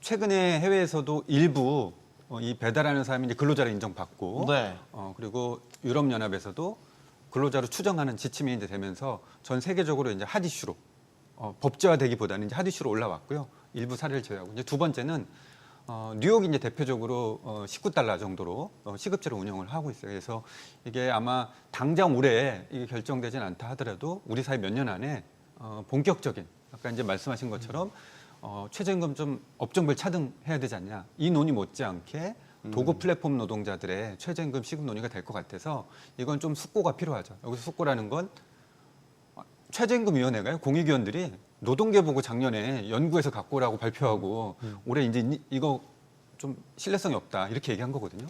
최근에 해외에서도 일부 이 배달하는 사람이 이제 근로자로 인정받고 네. 그리고 유럽연합에서도 근로자로 추정하는 지침이 이제 되면서 전 세계적으로 이제 핫 이슈로 법제화되기보다는 이제 핫 이슈로 올라왔고요. 일부 사례를 제외하고 이제 두 번째는 뉴욕이 이제 대표적으로 $19 정도로 시급제로 운영을 하고 있어요. 그래서 이게 아마 당장 올해 이게 결정되진 않다 하더라도 우리 사회 몇 년 안에 본격적인 아까 이제 말씀하신 것처럼 최저임금 좀 업종별 차등해야 되지 않냐. 이 논의 못지않게 도급 플랫폼 노동자들의 최저임금 시급 논의가 될 것 같아서 이건 좀 숙고가 필요하죠. 여기서 숙고라는 건 최저임금위원회가요. 공익위원들이 노동계 보고 작년에 연구해서 갖고 오라고 발표하고 올해 이제 이거 좀 신뢰성이 없다 이렇게 얘기한 거거든요.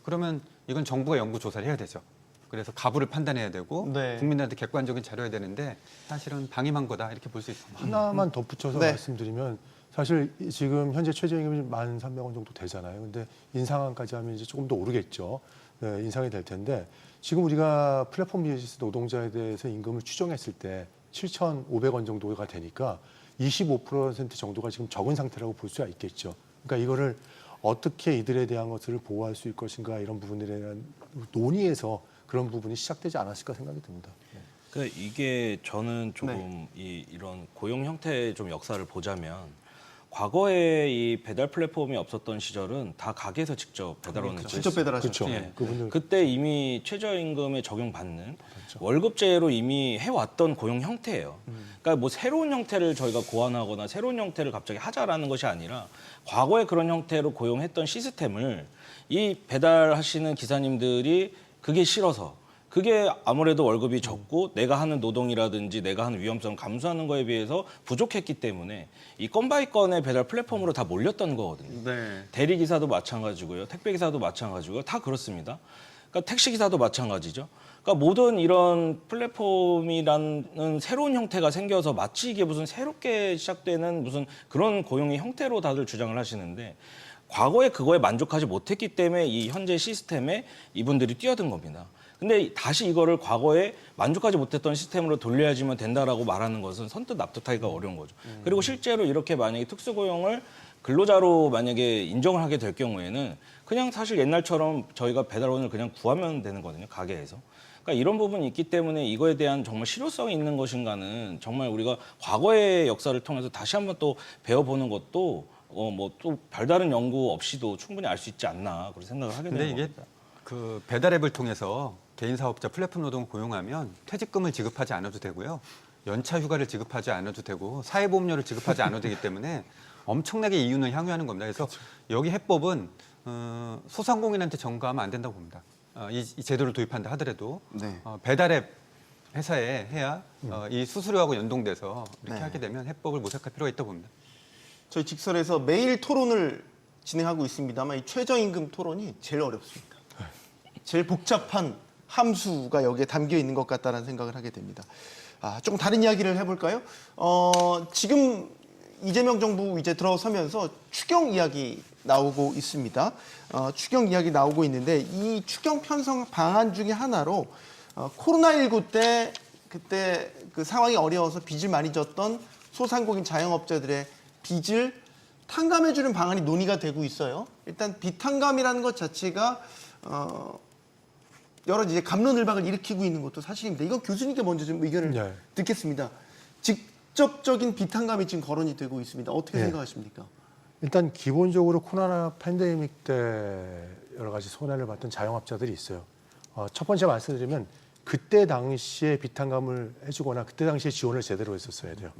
그러면 이건 정부가 연구 조사를 해야 되죠. 그래서 가부를 판단해야 되고 네. 국민들한테 객관적인 자료여야 되는데 사실은 방임한 거다 이렇게 볼 수 있습니다. 하나만 덧붙여서 네. 말씀드리면 사실 지금 현재 최저임금이 1,300원 정도 되잖아요. 근데 인상안까지 하면 이제 조금 더 오르겠죠. 네, 인상이 될 텐데 지금 우리가 플랫폼 비즈니스 노동자에 대해서 임금을 추정했을 때 7,500원 정도가 되니까 25% 정도가 지금 적은 상태라고 볼 수가 있겠죠. 그러니까 이거를 어떻게 이들에 대한 것을 보호할 수 있을 것인가 이런 부분들에 대한 논의에서 그런 부분이 시작되지 않았을까 생각이 듭니다. 네. 그 이게 저는 조금 이런 고용 형태의 좀 역사를 보자면 과거에 이 배달 플랫폼이 없었던 시절은 다 가게에서 직접 배달원을 직접 배달하셨죠. 그렇죠. 예. 그분들 그때 이미 최저임금에 적용받는 월급제로 이미 해왔던 고용 형태예요. 그러니까 뭐 새로운 형태를 저희가 고안하거나 새로운 형태를 갑자기 하자라는 것이 아니라 과거에 그런 형태로 고용했던 시스템을 이 배달하시는 기사님들이 그게 싫어서 그게 아무래도 월급이 적고 내가 하는 노동이라든지 내가 하는 위험성을 감수하는 거에 비해서 부족했기 때문에 이 건바이 건의 배달 플랫폼으로 다 몰렸던 거거든요. 네. 대리기사도 마찬가지고요. 택배기사도 마찬가지고요. 다 그렇습니다. 그러니까 택시기사도 마찬가지죠. 그러니까 모든 이런 플랫폼이라는 새로운 형태가 생겨서 마치 이게 무슨 새롭게 시작되는 무슨 그런 고용의 형태로 다들 주장을 하시는데 과거에 그거에 만족하지 못했기 때문에 이 현재 시스템에 이분들이 뛰어든 겁니다. 근데 다시 이거를 과거에 만족하지 못했던 시스템으로 돌려야지만 된다라고 말하는 것은 선뜻 납득하기가 어려운 거죠. 그리고 실제로 이렇게 만약에 특수고용을 근로자로 만약에 인정을 하게 될 경우에는 그냥 사실 옛날처럼 저희가 배달원을 그냥 구하면 되는 거거든요, 가게에서. 그러니까 이런 부분이 있기 때문에 이거에 대한 정말 실효성이 있는 것인가는 정말 우리가 과거의 역사를 통해서 다시 한번 또 배워보는 것도 뭐 또 별다른 연구 없이도 충분히 알 수 있지 않나 그런 생각을 하게 근데 되는 이게 겁니다. 그 배달앱을 통해서 개인 사업자 플랫폼 노동을 고용하면 퇴직금을 지급하지 않아도 되고요. 연차 휴가를 지급하지 않아도 되고 사회보험료를 지급하지 않아도 되기 때문에 엄청나게 이윤을 향유하는 겁니다. 그래서 여기 해법은 소상공인한테 전가하면 안 된다고 봅니다. 이 제도를 도입한다 하더라도 네. 배달앱 회사에 해야 이 수수료하고 연동돼서 이렇게 네. 하게 되면 해법을 모색할 필요가 있다고 봅니다. 저희 직설에서 매일 토론을 진행하고 있습니다만 이 최저임금 토론이 제일 어렵습니다. 제일 복잡한 함수가 여기에 담겨 있는 것 같다는 생각을 하게 됩니다. 조금 다른 이야기를 해볼까요? 지금 이재명 정부 이제 들어서면서 추경 이야기 나오고 있습니다. 추경 이야기 나오고 있는데 이 추경 편성 방안 중에 하나로 코로나19 때 그때 그 상황이 어려워서 빚을 많이 졌던 소상공인 자영업자들의 빚을 탕감해주는 방안이 논의가 되고 있어요. 일단 빚 탕감이라는 것 자체가 여러 이제 갑론을박을 일으키고 있는 것도 사실입니다. 이건 교수님께 먼저 좀 의견을 네. 듣겠습니다. 직접적인 빚 탕감이 지금 거론이 되고 있습니다. 어떻게 네. 생각하십니까? 일단 기본적으로 코로나 팬데믹 때 여러 가지 손해를 봤던 자영업자들이 있어요. 첫 번째 말씀드리면 그때 당시에 비탄감을 해주거나 그때 당시에 지원을 제대로 했었어야 돼요.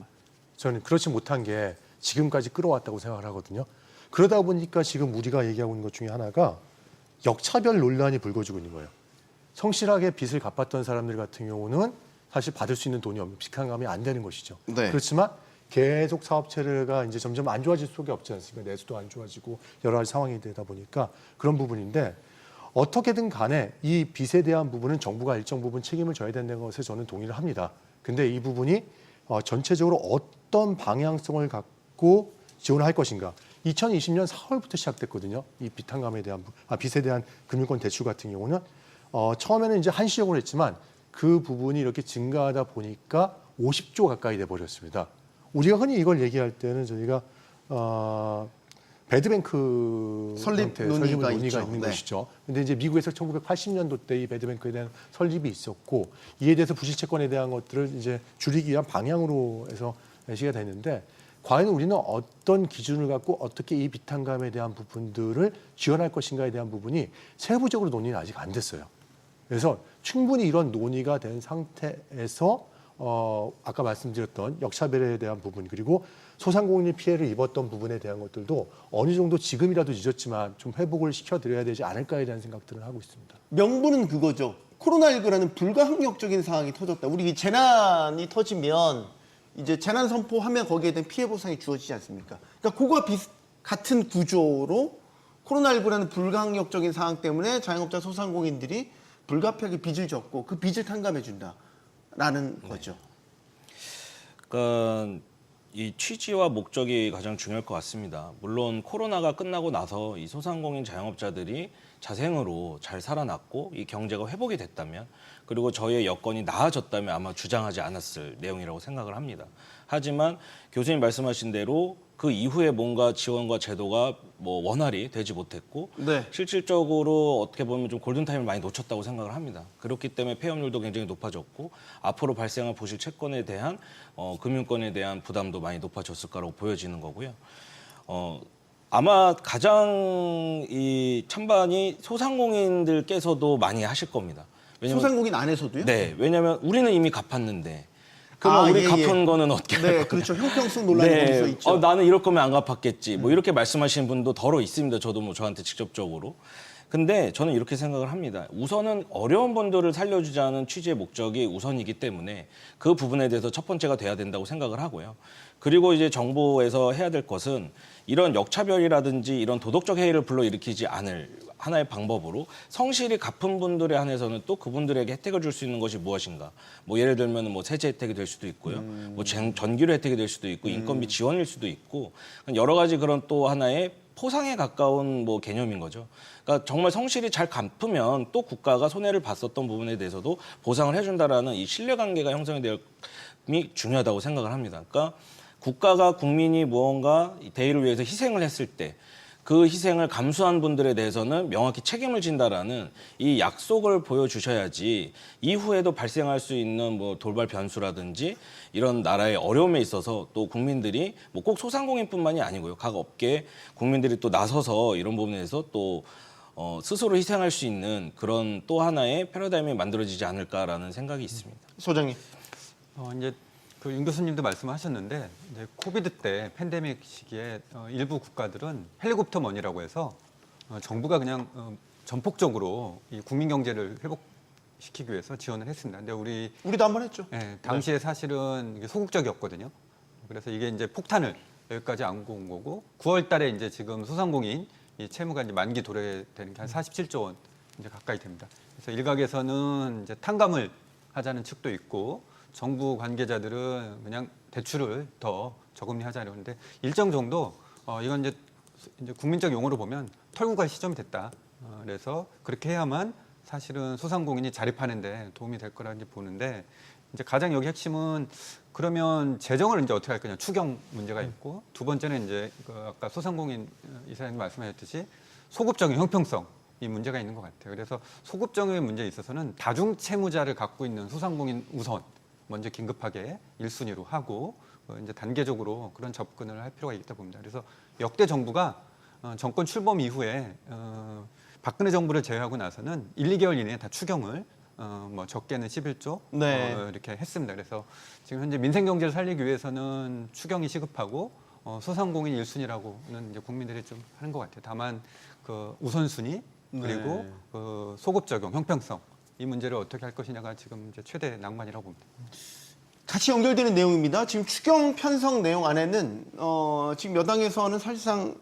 저는 그렇지 못한 게 지금까지 끌어왔다고 생각을 하거든요. 그러다 보니까 지금 우리가 얘기하고 있는 것 중에 하나가 역차별 논란이 불거지고 있는 거예요. 성실하게 빚을 갚았던 사람들 같은 경우는 사실 받을 수 있는 돈이 없는 비탄감이 안 되는 것이죠. 네. 그렇지만 계속 사업체가 이제 점점 안 좋아질 수밖에 없지 않습니까? 내수도 안 좋아지고 여러 가지 상황이 되다 보니까 그런 부분인데 어떻게든 간에 이 빚에 대한 부분은 정부가 일정 부분 책임을 져야 된다는 것에 저는 동의를 합니다. 근데 이 부분이 전체적으로 어떤 방향성을 갖고 지원할 것인가. 2020년 4월부터 시작됐거든요. 이 빚탕감에 대한 빚에 대한 금융권 대출 같은 경우는 처음에는 이제 한시적으로 했지만 그 부분이 이렇게 증가하다 보니까 50조 가까이 돼 버렸습니다. 우리가 흔히 이걸 얘기할 때는 저희가 배드뱅크 설립 논의가 있죠. 있는 네. 것이죠. 근데 이제 미국에서 1980년도 때 이 배드뱅크에 대한 설립이 있었고 이에 대해서 부실채권에 대한 것들을 이제 줄이기 위한 방향으로 해서 제시가 됐는데 과연 우리는 어떤 기준을 갖고 어떻게 이 비탄감에 대한 부분들을 지원할 것인가에 대한 부분이 세부적으로 논의는 아직 안 됐어요. 그래서 충분히 이런 논의가 된 상태에서 아까 말씀드렸던 역차별에 대한 부분 그리고 소상공인이 피해를 입었던 부분에 대한 것들도 어느 정도 지금이라도 늦었지만 좀 회복을 시켜드려야 되지 않을까에 대한 생각들을 하고 있습니다. 명분은 그거죠. 코로나19라는 불가항력적인 상황이 터졌다. 우리 이 재난이 터지면 이제 재난 선포하면 거기에 대한 피해 보상이 주어지지 않습니까? 그러니까 그거와 같은 구조로 코로나19라는 불가항력적인 상황 때문에 자영업자 소상공인들이 불가피하게 빚을 졌고 그 빚을 탕감해 준다라는 거죠. 그러니까 이 취지와 목적이 가장 중요할 것 같습니다. 물론 코로나가 끝나고 나서 이 소상공인 자영업자들이 자생으로 잘 살아났고 이 경제가 회복이 됐다면 그리고 저희의 여건이 나아졌다면 아마 주장하지 않았을 내용이라고 생각을 합니다. 하지만 교수님 말씀하신 대로 그 이후에 뭔가 지원과 제도가 뭐 원활히 되지 못했고 네. 실질적으로 어떻게 보면 좀 골든타임을 많이 놓쳤다고 생각을 합니다. 그렇기 때문에 폐업률도 굉장히 높아졌고 앞으로 발생할 부실 채권에 대한 금융권에 대한 부담도 많이 높아졌을 거라고 보여지는 거고요. 아마 가장 이 찬반이 소상공인들께서도 많이 하실 겁니다. 왜냐면, 소상공인 안에서도요? 네, 왜냐하면 우리는 이미 갚았는데 그러면 우리 갚은 거는 어떻게 할 네, 거냐. 그렇죠. 형평성 논란이 거기서 있죠. 나는 이럴 거면 안 갚았겠지. 뭐 이렇게 말씀하시는 분도 더러 있습니다. 저도 뭐 저한테 직접적으로. 근데 저는 이렇게 생각을 합니다. 우선은 어려운 분들을 살려주자는 취지의 목적이 우선이기 때문에 그 부분에 대해서 첫 번째가 돼야 된다고 생각을 하고요. 그리고 이제 정부에서 해야 될 것은 이런 역차별이라든지 이런 도덕적 해이를 불러일으키지 않을 하나의 방법으로 성실히 갚은 분들에 한해서는 또 그분들에게 혜택을 줄 수 있는 것이 무엇인가. 뭐 예를 들면 뭐 세제 혜택이 될 수도 있고요. 뭐 전기료 혜택이 될 수도 있고 인건비 지원일 수도 있고 여러 가지 그런 또 하나의 포상에 가까운 뭐 개념인 거죠. 그러니까 정말 성실히 잘 갚으면 또 국가가 손해를 봤었던 부분에 대해서도 보상을 해준다라는 이 신뢰관계가 형성이 될이 중요하다고 생각을 합니다. 그러니까 국가가 국민이 무언가 대의를 위해서 희생을 했을 때 그 희생을 감수한 분들에 대해서는 명확히 책임을 진다라는 이 약속을 보여주셔야지 이후에도 발생할 수 있는 뭐 돌발 변수라든지 이런 나라의 어려움에 있어서 또 국민들이 뭐 꼭 소상공인뿐만이 아니고요. 각 업계 국민들이 또 나서서 이런 부분에서 또 스스로 희생할 수 있는 그런 또 하나의 패러다임이 만들어지지 않을까라는 생각이 있습니다. 소장님. 이제 그 윤 교수님도 말씀하셨는데 이제 코비드 때 팬데믹 시기에 일부 국가들은 헬리콥터 머니라고 해서 정부가 그냥 전폭적으로 이 국민 경제를 회복시키기 위해서 지원을 했습니다. 근데 우리도 한번 했죠. 당시에 사실은 이게 소극적이었거든요. 그래서 이게 이제 폭탄을 여기까지 안고 온 거고 9월 달에 이제 지금 소상공인 이 채무가 이제 만기 도래되는 게 한 47조 원 이제 가까이 됩니다. 그래서 일각에서는 이제 탕감을 하자는 측도 있고 정부 관계자들은 그냥 대출을 더 저금리하자고 하는데 일정 정도 이건 이제 국민적 용어로 보면 털고 갈 시점이 됐다. 그래서 그렇게 해야만 사실은 소상공인이 자립하는데 도움이 될 거라 이제 보는데 이제 가장 여기 핵심은 그러면 재정을 이제 어떻게 할 거냐 추경 문제가 있고 두 번째는 이제 그 아까 소상공인 이사장님 말씀하셨듯이 소급적인 형평성 이 문제가 있는 것 같아요. 그래서 소급적인 문제에 있어서는 다중 채무자를 갖고 있는 소상공인 우선 먼저 긴급하게 1순위로 하고 이제 단계적으로 그런 접근을 할 필요가 있다 봅니다. 그래서 역대 정부가 정권 출범 이후에 박근혜 정부를 제외하고 나서는 1, 2개월 이내에 다 추경을 뭐 적게는 11조 이렇게 했습니다. 그래서 지금 현재 민생 경제를 살리기 위해서는 추경이 시급하고 소상공인 1순위라고는 이제 국민들이 좀 하는 것 같아요. 다만 그 우선순위 그리고 그 소급 적용 형평성 이 문제를 어떻게 할 것이냐가 지금 이제 최대 낭만이라고 봅니다. 같이 연결되는 내용입니다. 지금 추경 편성 내용 안에는 지금 여당에서는 사실상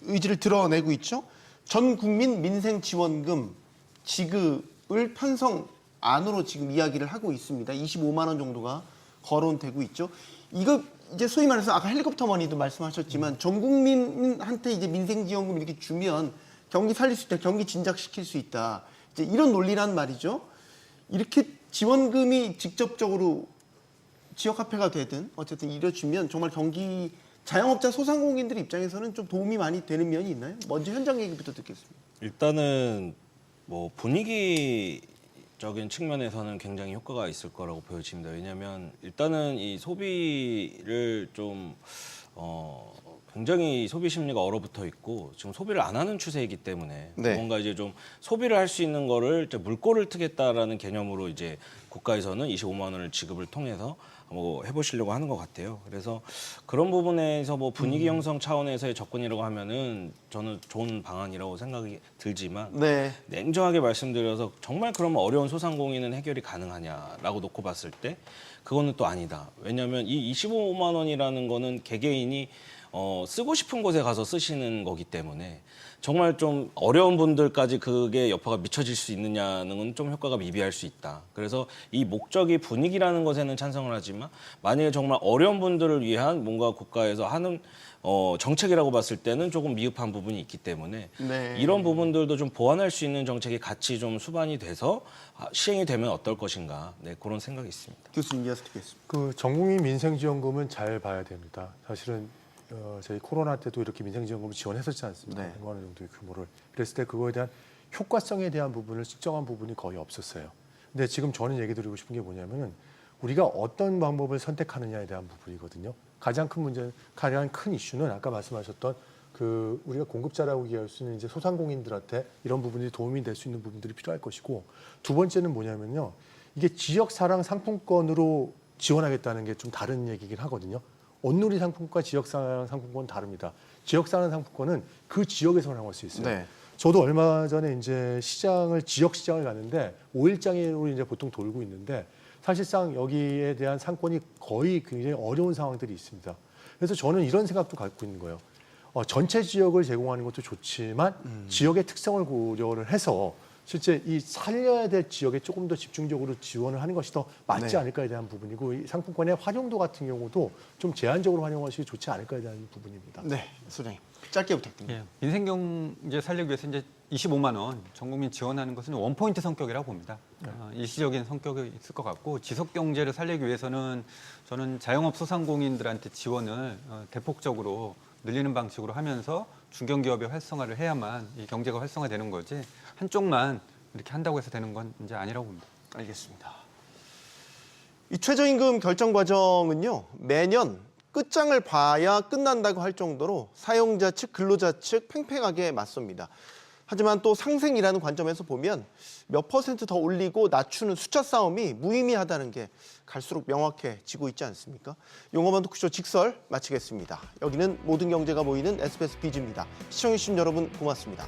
의지를 드러내고 있죠. 전 국민 민생 지원금 지급을 편성 안으로 지금 이야기를 하고 있습니다. 25만 원 정도가 거론되고 있죠. 이거 이제 소위 말해서 아까 헬리콥터 머니도 말씀하셨지만 전 국민한테 이제 민생 지원금 이렇게 주면 경기 살릴 수 있다, 경기 진작시킬 수 있다. 이제 이런 논리란 말이죠. 이렇게 지원금이 직접적으로 지역화폐가 되든 어쨌든 이뤄주면 정말 경기 자영업자 소상공인들 입장에서는 좀 도움이 많이 되는 면이 있나요? 먼저 현장 얘기부터 듣겠습니다. 일단은 뭐 분위기적인 측면에서는 굉장히 효과가 있을 거라고 보여집니다. 왜냐하면 일단은 이 소비를 좀 굉장히 소비 심리가 얼어붙어 있고 지금 소비를 안 하는 추세이기 때문에 뭔가 이제 좀 소비를 할 수 있는 거를 이제 물꼬를 트겠다라는 개념으로 이제 국가에서는 25만 원을 지급을 통해서 뭐 해보시려고 하는 것 같아요. 그래서 그런 부분에서 뭐 분위기 형성 차원에서의 접근이라고 하면은 저는 좋은 방안이라고 생각이 들지만 냉정하게 말씀드려서 정말 그러면 어려운 소상공인은 해결이 가능하냐라고 놓고 봤을 때 그거는 또 아니다. 왜냐하면 이 25만 원이라는 거는 개개인이 쓰고 싶은 곳에 가서 쓰시는 거기 때문에 정말 좀 어려운 분들까지 그게 여파가 미쳐질 수 있느냐는 건 좀 효과가 미비할 수 있다. 그래서 이 목적이 분위기라는 것에는 찬성을 하지만 만약에 정말 어려운 분들을 위한 뭔가 국가에서 하는 정책이라고 봤을 때는 조금 미흡한 부분이 있기 때문에 이런 부분들도 좀 보완할 수 있는 정책이 같이 좀 수반이 돼서 시행이 되면 어떨 것인가 그런 생각이 있습니다. 교수님 이어서 듣겠습니다. 그 전국민 민생지원금은 잘 봐야 됩니다. 사실은 저희 코로나 때도 이렇게 민생지원금을 지원했었지 않습니까? 100만 원 정도의 규모를. 그랬을 때 그거에 대한 효과성에 대한 부분을 측정한 부분이 거의 없었어요. 근데 지금 저는 얘기 드리고 싶은 게 뭐냐면은 우리가 어떤 방법을 선택하느냐에 대한 부분이거든요. 가장 큰 이슈는 아까 말씀하셨던 그 우리가 공급자라고 얘기할 수 있는 이제 소상공인들한테 이런 부분이 도움이 될 수 있는 부분들이 필요할 것이고 두 번째는 뭐냐면요. 이게 지역사랑 상품권으로 지원하겠다는 게 좀 다른 얘기긴 하거든요. 온누리 상품권과 지역사랑 상품권은 다릅니다. 지역사랑 상품권은 그 지역에서만 할 수 있어요. 저도 얼마 전에 이제 지역 시장을 갔는데 5일장으로 이제 보통 돌고 있는데 사실상 여기에 대한 상권이 거의 굉장히 어려운 상황들이 있습니다. 그래서 저는 이런 생각도 갖고 있는 거예요. 전체 지역을 제공하는 것도 좋지만 지역의 특성을 고려를 해서 실제 이 살려야 될 지역에 조금 더 집중적으로 지원을 하는 것이 더 맞지 네. 않을까에 대한 부분이고 이 상품권의 활용도 같은 경우도 좀 제한적으로 활용하시기 좋지 않을까에 대한 부분입니다. 네, 소장님 짧게 부탁드립니다. 예, 민생경제 살리기 위해서 이제 25만 원 전 국민 지원하는 것은 원포인트 성격이라고 봅니다. 일시적인 성격이 있을 것 같고 지속 경제를 살리기 위해서는 저는 자영업 소상공인들한테 지원을 대폭적으로 늘리는 방식으로 하면서 중견기업의 활성화를 해야만 이 경제가 활성화되는 거지 한쪽만 이렇게 한다고 해서 되는 건 이제 아니라고 봅니다. 알겠습니다. 이 최저임금 결정 과정은요, 매년 끝장을 봐야 끝난다고 할 정도로 사용자 측, 근로자 측 팽팽하게 맞섭니다. 하지만 또 상생이라는 관점에서 보면 몇 퍼센트 더 올리고 낮추는 숫자 싸움이 무의미하다는 게 갈수록 명확해지고 있지 않습니까? 용어만 듣고 직설 마치겠습니다. 여기는 모든 경제가 모이는 SBS 비즈입니다. 시청해주신 여러분 고맙습니다.